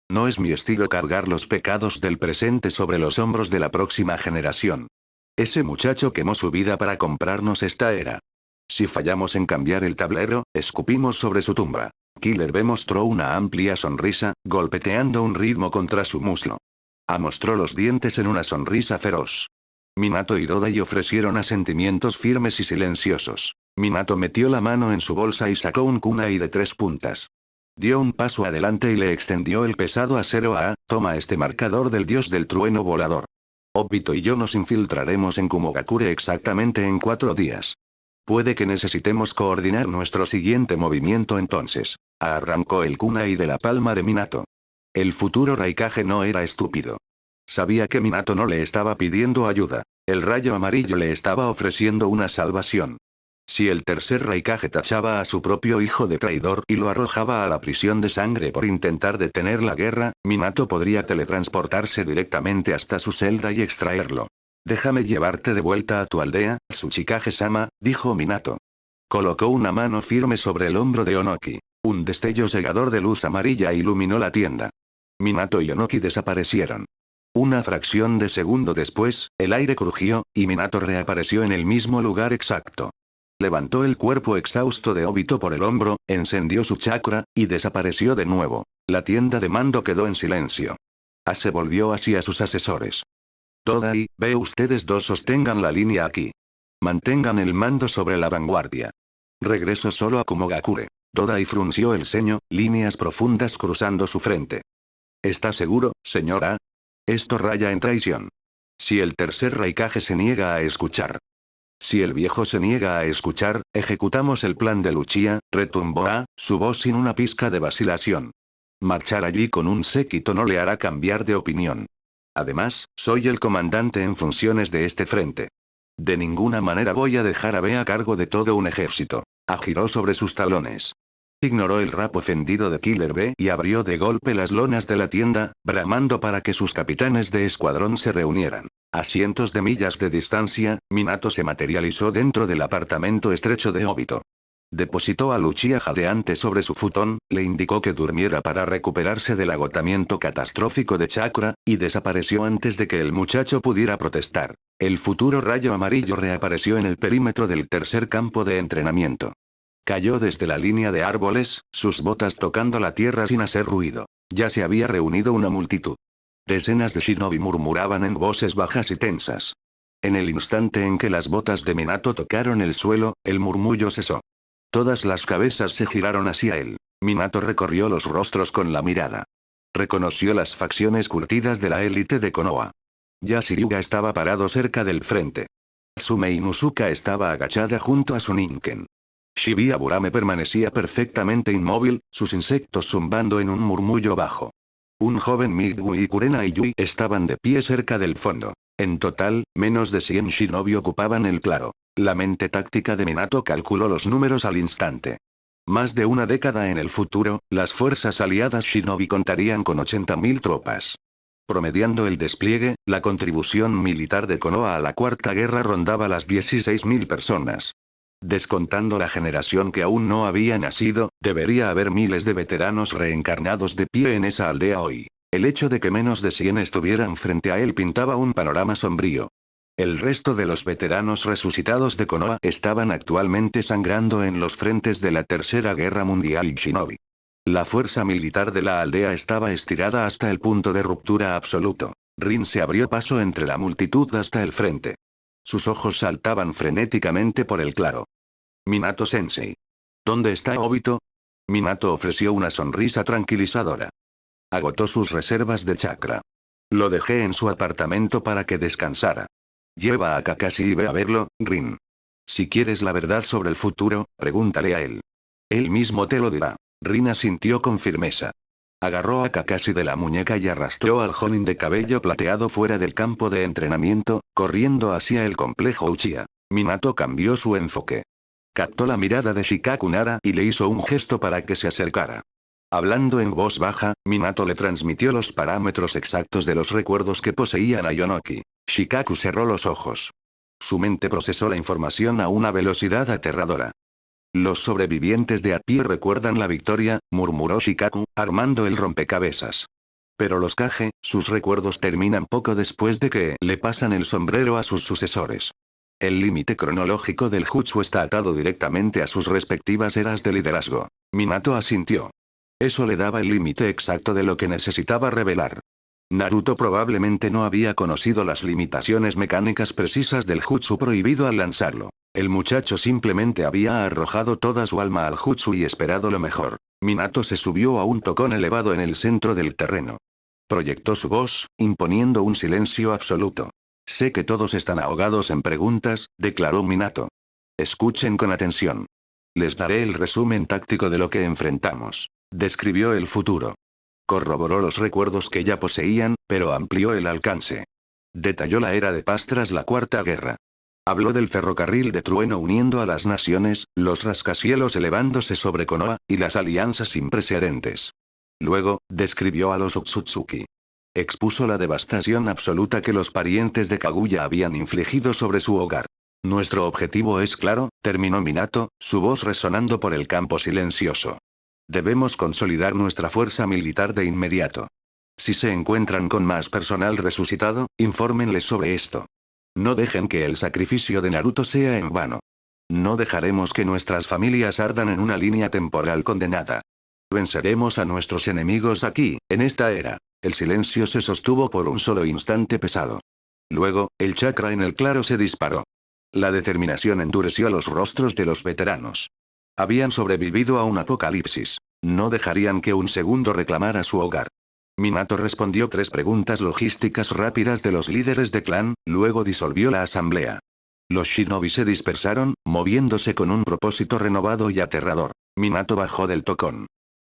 No es mi estilo cargar los pecados del presente sobre los hombros de la próxima generación. Ese muchacho quemó su vida para comprarnos esta era. Si fallamos en cambiar el tablero, escupimos sobre su tumba. Killer B mostró una amplia sonrisa, golpeteando un ritmo contra su muslo. Mostró los dientes en una sonrisa feroz. Minato y Dodai ofrecieron asentimientos firmes y silenciosos. Minato metió la mano en su bolsa y sacó un kunai de 3 puntas. Dio un paso adelante y le extendió el pesado acero toma este marcador del dios del trueno volador. Obito y yo nos infiltraremos en Kumogakure exactamente en 4 días. Puede que necesitemos coordinar nuestro siguiente movimiento entonces. Arrancó el kunai de la palma de Minato. El futuro Raikage no era estúpido. Sabía que Minato no le estaba pidiendo ayuda. El rayo amarillo le estaba ofreciendo una salvación. Si el tercer Raikage tachaba a su propio hijo de traidor y lo arrojaba a la prisión de sangre por intentar detener la guerra, Minato podría teletransportarse directamente hasta su celda y extraerlo. Déjame llevarte de vuelta a tu aldea, Tsuchikage-sama, dijo Minato. Colocó una mano firme sobre el hombro de Onoki. Un destello cegador de luz amarilla iluminó la tienda. Minato y Onoki desaparecieron. Una fracción de segundo después, el aire crujió, y Minato reapareció en el mismo lugar exacto. Levantó el cuerpo exhausto de Obito por el hombro, encendió su chakra, y desapareció de nuevo. La tienda de mando quedó en silencio. Se volvió hacia sus asesores. Dodai, ve ustedes dos sostengan la línea aquí. Mantengan el mando sobre la vanguardia. Regreso solo a Kumogakure. Dodai frunció el ceño, líneas profundas cruzando su frente. ¿Está seguro, señora? Esto raya en traición. Si el tercer Raikage se niega a escuchar. Si el viejo se niega a escuchar, ejecutamos el plan de Uchiha, retumbó su voz sin una pizca de vacilación. Marchar allí con un séquito no le hará cambiar de opinión. Además, soy el comandante en funciones de este frente. De ninguna manera voy a dejar a B a cargo de todo un ejército. Giró sobre sus talones. Ignoró el rap ofendido de Killer B y abrió de golpe las lonas de la tienda, bramando para que sus capitanes de escuadrón se reunieran. A cientos de millas de distancia, Minato se materializó dentro del apartamento estrecho de Obito. Depositó al Uchiha jadeante sobre su futón, le indicó que durmiera para recuperarse del agotamiento catastrófico de chakra, y desapareció antes de que el muchacho pudiera protestar. El futuro rayo amarillo reapareció en el perímetro del tercer campo de entrenamiento. Cayó desde la línea de árboles, sus botas tocando la tierra sin hacer ruido. Ya se había reunido una multitud. Decenas de shinobi murmuraban en voces bajas y tensas. En el instante en que las botas de Minato tocaron el suelo, el murmullo cesó. Todas las cabezas se giraron hacia él. Minato recorrió los rostros con la mirada. Reconoció las facciones curtidas de la élite de Konoha. Yashiryu estaba parado cerca del frente. Tsume Inuzuka estaba agachada junto a su Ninken. Shibuya Burame permanecía perfectamente inmóvil, sus insectos zumbando en un murmullo bajo. Un joven Migu y Kurena y Yui estaban de pie cerca del fondo. En total, menos de 100 shinobi ocupaban el claro. La mente táctica de Minato calculó los números al instante. Más de una década en el futuro, las fuerzas aliadas shinobi contarían con 80.000 tropas. Promediando el despliegue, la contribución militar de Konoha a la Cuarta Guerra rondaba las 16.000 personas. Descontando la generación que aún no había nacido, debería haber miles de veteranos reencarnados de pie en esa aldea hoy. El hecho de que menos de 100 estuvieran frente a él pintaba un panorama sombrío. El resto de los veteranos resucitados de Konoha estaban actualmente sangrando en los frentes de la Tercera Guerra Mundial Shinobi. La fuerza militar de la aldea estaba estirada hasta el punto de ruptura absoluto. Rin se abrió paso entre la multitud hasta el frente. Sus ojos saltaban frenéticamente por el claro. Minato-sensei. ¿Dónde está Obito? Minato ofreció una sonrisa tranquilizadora. Agotó sus reservas de chakra. Lo dejé en su apartamento para que descansara. Lleva a Kakashi y ve a verlo, Rin. Si quieres la verdad sobre el futuro, pregúntale a él. Él mismo te lo dirá. Rin asintió con firmeza. Agarró a Kakashi de la muñeca y arrastró al Jonin de cabello plateado fuera del campo de entrenamiento, corriendo hacia el complejo Uchiha. Minato cambió su enfoque. Captó la mirada de Shikaku Nara y le hizo un gesto para que se acercara. Hablando en voz baja, Minato le transmitió los parámetros exactos de los recuerdos que poseían a Yonoki. Shikaku cerró los ojos. Su mente procesó la información a una velocidad aterradora. Los sobrevivientes de a pie recuerdan la victoria, murmuró Shikaku, armando el rompecabezas. Pero los Kage, sus recuerdos terminan poco después de que le pasan el sombrero a sus sucesores. El límite cronológico del Jutsu está atado directamente a sus respectivas eras de liderazgo. Minato asintió. Eso le daba el límite exacto de lo que necesitaba revelar. Naruto probablemente no había conocido las limitaciones mecánicas precisas del jutsu prohibido al lanzarlo. El muchacho simplemente había arrojado toda su alma al jutsu y esperado lo mejor. Minato se subió a un tocón elevado en el centro del terreno. Proyectó su voz, imponiendo un silencio absoluto. Sé que todos están ahogados en preguntas, declaró Minato. Escuchen con atención. Les daré el resumen táctico de lo que enfrentamos. Describió el futuro. Corroboró los recuerdos que ya poseían, pero amplió el alcance. Detalló la era de paz tras la Cuarta Guerra. Habló del ferrocarril de trueno uniendo a las naciones, los rascacielos elevándose sobre Konoha, y las alianzas sin precedentes. Luego, describió a los Otsutsuki. Expuso la devastación absoluta que los parientes de Kaguya habían infligido sobre su hogar. Nuestro objetivo es claro, terminó Minato, su voz resonando por el campo silencioso. Debemos consolidar nuestra fuerza militar de inmediato. Si se encuentran con más personal resucitado, infórmenles sobre esto. No dejen que el sacrificio de Naruto sea en vano. No dejaremos que nuestras familias ardan en una línea temporal condenada. Venceremos a nuestros enemigos aquí, en esta era. El silencio se sostuvo por un solo instante pesado. Luego, el chakra en el claro se disparó. La determinación endureció los rostros de los veteranos. Habían sobrevivido a un apocalipsis. No dejarían que un segundo reclamara su hogar. Minato respondió 3 preguntas logísticas rápidas de los líderes de clan, luego disolvió la asamblea. Los shinobi se dispersaron, moviéndose con un propósito renovado y aterrador. Minato bajó del tocón.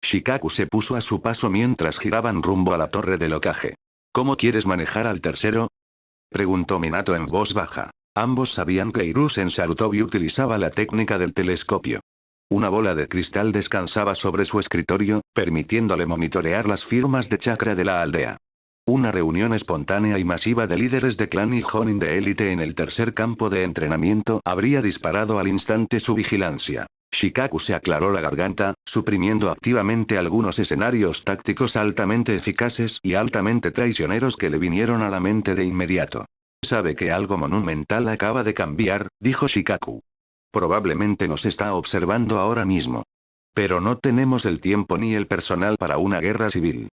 Shikaku se puso a su paso mientras giraban rumbo a la torre del Hokage. ¿Cómo quieres manejar al tercero? Preguntó Minato en voz baja. Ambos sabían que Hiruzen Sarutobi utilizaba la técnica del telescopio. Una bola de cristal descansaba sobre su escritorio, permitiéndole monitorear las firmas de chakra de la aldea. Una reunión espontánea y masiva de líderes de clan y Jonin de élite en el tercer campo de entrenamiento habría disparado al instante su vigilancia. Shikaku se aclaró la garganta, suprimiendo activamente algunos escenarios tácticos altamente eficaces y altamente traicioneros que le vinieron a la mente de inmediato. Sabe que algo monumental acaba de cambiar, dijo Shikaku. Probablemente nos está observando ahora mismo. Pero no tenemos el tiempo ni el personal para una guerra civil.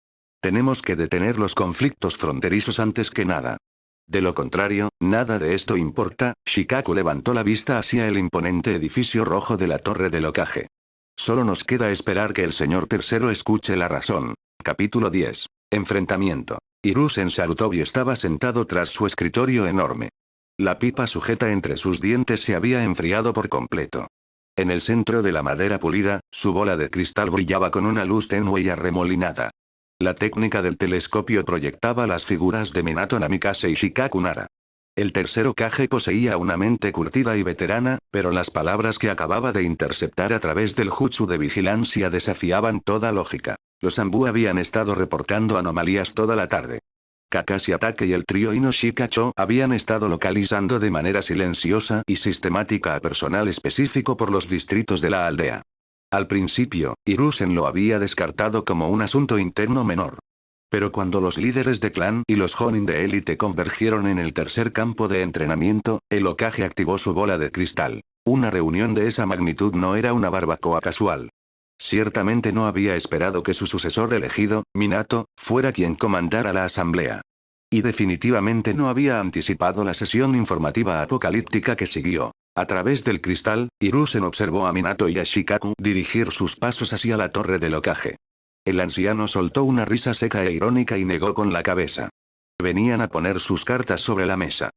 Tenemos que detener los conflictos fronterizos antes que nada. De lo contrario, nada de esto importa. Shikaku levantó la vista hacia el imponente edificio rojo de la torre del Hokage. Solo nos queda esperar que el señor tercero escuche la razón. Capítulo 10. Enfrentamiento. Hiruzen Sarutobi estaba sentado tras su escritorio enorme. La pipa sujeta entre sus dientes se había enfriado por completo. En el centro de la madera pulida, su bola de cristal brillaba con una luz tenue y arremolinada. La técnica del telescopio proyectaba las figuras de Minato Namikaze y Shikaku Nara. El tercero Kage poseía una mente curtida y veterana, pero las palabras que acababa de interceptar a través del jutsu de vigilancia desafiaban toda lógica. Los Anbu habían estado reportando anomalías toda la tarde. Kakashi Atake y el trío Inoshikacho habían estado localizando de manera silenciosa y sistemática a personal específico por los distritos de la aldea. Al principio, Hiruzen lo había descartado como un asunto interno menor. Pero cuando los líderes de clan y los Jonin de élite convergieron en el tercer campo de entrenamiento, el Hokage activó su bola de cristal. Una reunión de esa magnitud no era una barbacoa casual. Ciertamente no había esperado que su sucesor elegido, Minato, fuera quien comandara la asamblea. Y definitivamente no había anticipado la sesión informativa apocalíptica que siguió. A través del cristal, Hiruzen observó a Minato y a Shikaku dirigir sus pasos hacia la torre del Hokage. El anciano soltó una risa seca e irónica y negó con la cabeza. Venían a poner sus cartas sobre la mesa.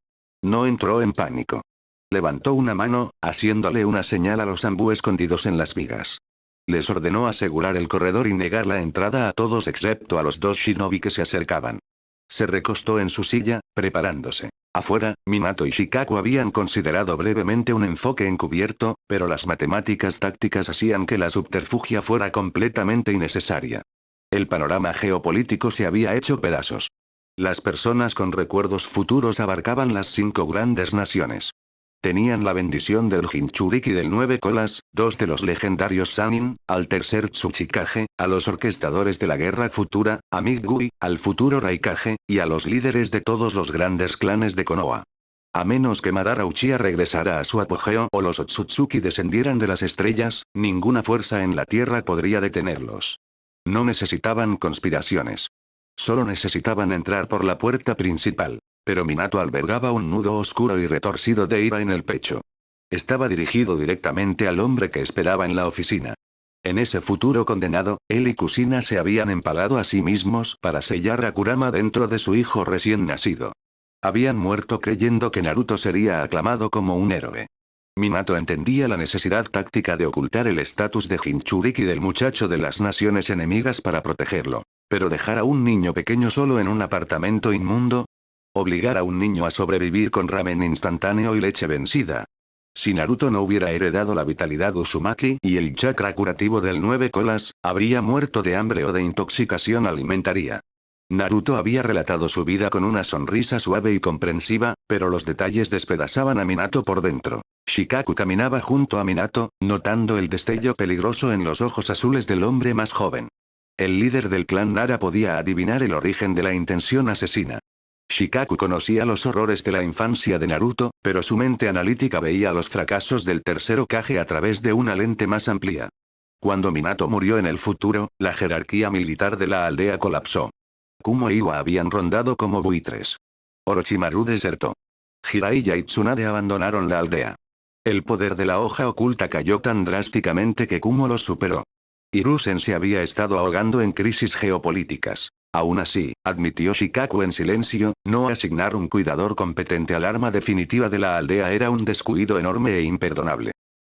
No entró en pánico. Levantó una mano, haciéndole una señal a los ambú escondidos en las vigas. Les ordenó asegurar el corredor y negar la entrada a todos excepto a los dos shinobi que se acercaban. Se recostó en su silla, preparándose. Afuera, Minato y Shikaku habían considerado brevemente un enfoque encubierto, pero las matemáticas tácticas hacían que la subterfugia fuera completamente innecesaria. El panorama geopolítico se había hecho pedazos. Las personas con recuerdos futuros abarcaban las 5 grandes naciones. Tenían la bendición del Jinchuriki del 9 colas, 2 de los legendarios Sannin, al tercer Tsuchikage, a los orquestadores de la guerra futura, a Migui, al futuro Raikage, y a los líderes de todos los grandes clanes de Konoha. A menos que Madara Uchiha regresara a su apogeo o los Otsutsuki descendieran de las estrellas, ninguna fuerza en la tierra podría detenerlos. No necesitaban conspiraciones. Solo necesitaban entrar por la puerta principal. Pero Minato albergaba un nudo oscuro y retorcido de ira en el pecho. Estaba dirigido directamente al hombre que esperaba en la oficina. En ese futuro condenado, él y Kusina se habían empalado a sí mismos para sellar a Kurama dentro de su hijo recién nacido. Habían muerto creyendo que Naruto sería aclamado como un héroe. Minato entendía la necesidad táctica de ocultar el estatus de Jinchuriki del muchacho de las naciones enemigas para protegerlo. Pero dejar a un niño pequeño solo en un apartamento inmundo, obligar a un niño a sobrevivir con ramen instantáneo y leche vencida. Si Naruto no hubiera heredado la vitalidad Uzumaki y el chakra curativo del 9 colas, habría muerto de hambre o de intoxicación alimentaria. Naruto había relatado su vida con una sonrisa suave y comprensiva, pero los detalles despedazaban a Minato por dentro. Shikaku caminaba junto a Minato, notando el destello peligroso en los ojos azules del hombre más joven. El líder del clan Nara podía adivinar el origen de la intención asesina. Shikaku conocía los horrores de la infancia de Naruto, pero su mente analítica veía los fracasos del tercer Hokage a través de una lente más amplia. Cuando Minato murió en el futuro, la jerarquía militar de la aldea colapsó. Kumo e Iwa habían rondado como buitres. Orochimaru desertó. Jiraiya y Tsunade abandonaron la aldea. El poder de la hoja oculta cayó tan drásticamente que Kumo los superó. Hiruzen se había estado ahogando en crisis geopolíticas. Aún así, admitió Shikaku en silencio, no asignar un cuidador competente al arma definitiva de la aldea era un descuido enorme e imperdonable.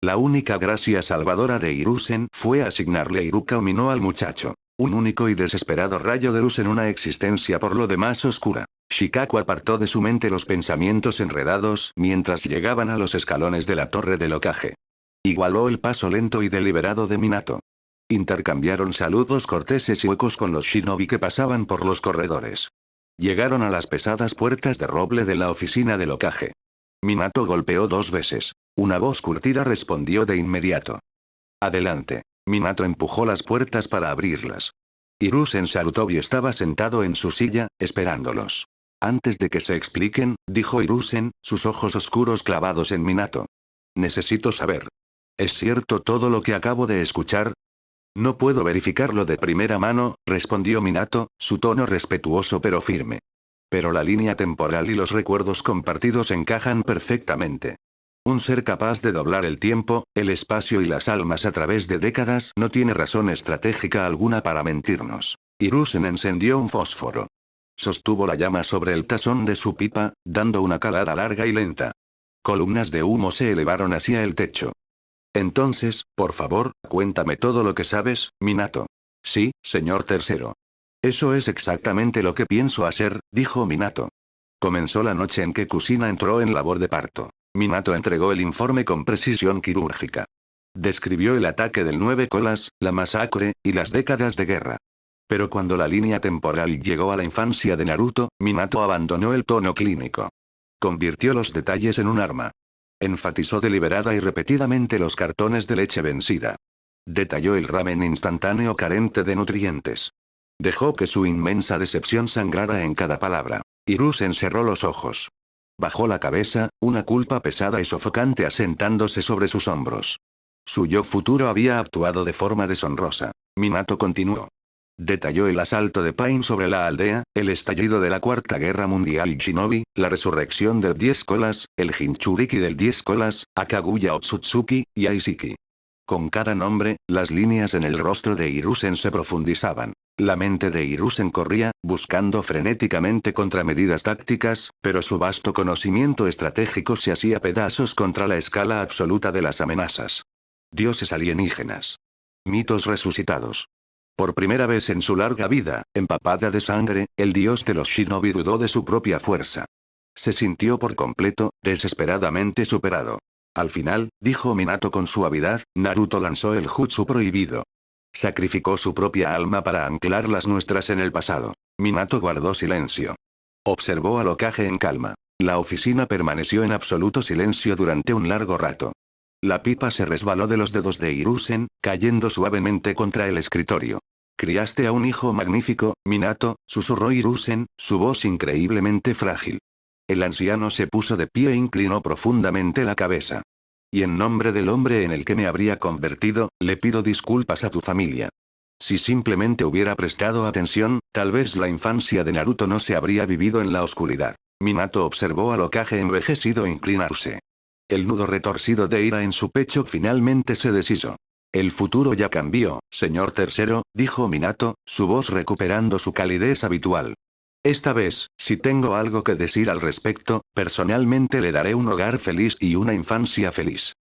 La única gracia salvadora de Hiruzen fue asignarle a Iruka Umino al muchacho. Un único y desesperado rayo de luz en una existencia por lo demás oscura. Shikaku apartó de su mente los pensamientos enredados mientras llegaban a los escalones de la torre del Hokage. Igualó el paso lento y deliberado de Minato. Intercambiaron saludos corteses y huecos con los shinobi que pasaban por los corredores. Llegaron a las pesadas puertas de roble de la oficina del Hokage. Minato golpeó 2 veces. Una voz curtida respondió de inmediato. Adelante. Minato empujó las puertas para abrirlas. Hiruzen Sarutobi estaba sentado en su silla, esperándolos. Antes de que se expliquen, dijo Hiruzen, sus ojos oscuros clavados en Minato. Necesito saber. ¿Es cierto todo lo que acabo de escuchar? No puedo verificarlo de primera mano, respondió Minato, su tono respetuoso pero firme. Pero la línea temporal y los recuerdos compartidos encajan perfectamente. Un ser capaz de doblar el tiempo, el espacio y las almas a través de décadas no tiene razón estratégica alguna para mentirnos. Hiruzen encendió un fósforo. Sostuvo la llama sobre el tazón de su pipa, dando una calada larga y lenta. Columnas de humo se elevaron hacia el techo. Entonces, por favor, cuéntame todo lo que sabes, Minato. Sí, señor tercero. Eso es exactamente lo que pienso hacer, dijo Minato. Comenzó la noche en que Kusina entró en labor de parto. Minato entregó el informe con precisión quirúrgica. Describió el ataque del 9 colas, la masacre, y las décadas de guerra. Pero cuando la línea temporal llegó a la infancia de Naruto, Minato abandonó el tono clínico. Convirtió los detalles en un arma. Enfatizó deliberada y repetidamente los cartones de leche vencida. Detalló el ramen instantáneo carente de nutrientes. Dejó que su inmensa decepción sangrara en cada palabra. Hiruzen cerró los ojos. Bajó la cabeza, una culpa pesada y sofocante asentándose sobre sus hombros. Su yo futuro había actuado de forma deshonrosa. Minato continuó. Detalló el asalto de Pain sobre la aldea, el estallido de la Cuarta Guerra Mundial Shinobi, la resurrección del 10 colas, el Jinchuriki del 10 colas, Akaguya Otsutsuki, y Aishiki. Con cada nombre, las líneas en el rostro de Hiruzen se profundizaban. La mente de Hiruzen corría, buscando frenéticamente contramedidas tácticas, pero su vasto conocimiento estratégico se hacía pedazos contra la escala absoluta de las amenazas. Dioses alienígenas. Mitos resucitados. Por primera vez en su larga vida, empapada de sangre, el dios de los shinobi dudó de su propia fuerza. Se sintió por completo, desesperadamente superado. Al final, dijo Minato con suavidad, Naruto lanzó el jutsu prohibido. Sacrificó su propia alma para anclar las nuestras en el pasado. Minato guardó silencio. Observó al Hokage en calma. La oficina permaneció en absoluto silencio durante un largo rato. La pipa se resbaló de los dedos de Hiruzen, cayendo suavemente contra el escritorio. Criaste a un hijo magnífico, Minato, susurró Hiruzen, su voz increíblemente frágil. El anciano se puso de pie e inclinó profundamente la cabeza. Y en nombre del hombre en el que me habría convertido, le pido disculpas a tu familia. Si simplemente hubiera prestado atención, tal vez la infancia de Naruto no se habría vivido en la oscuridad. Minato observó al Hokage envejecido inclinarse. El nudo retorcido de ira en su pecho finalmente se deshizo. El futuro ya cambió, señor tercero, dijo Minato, su voz recuperando su calidez habitual. Esta vez, si tengo algo que decir al respecto, personalmente le daré un hogar feliz y una infancia feliz.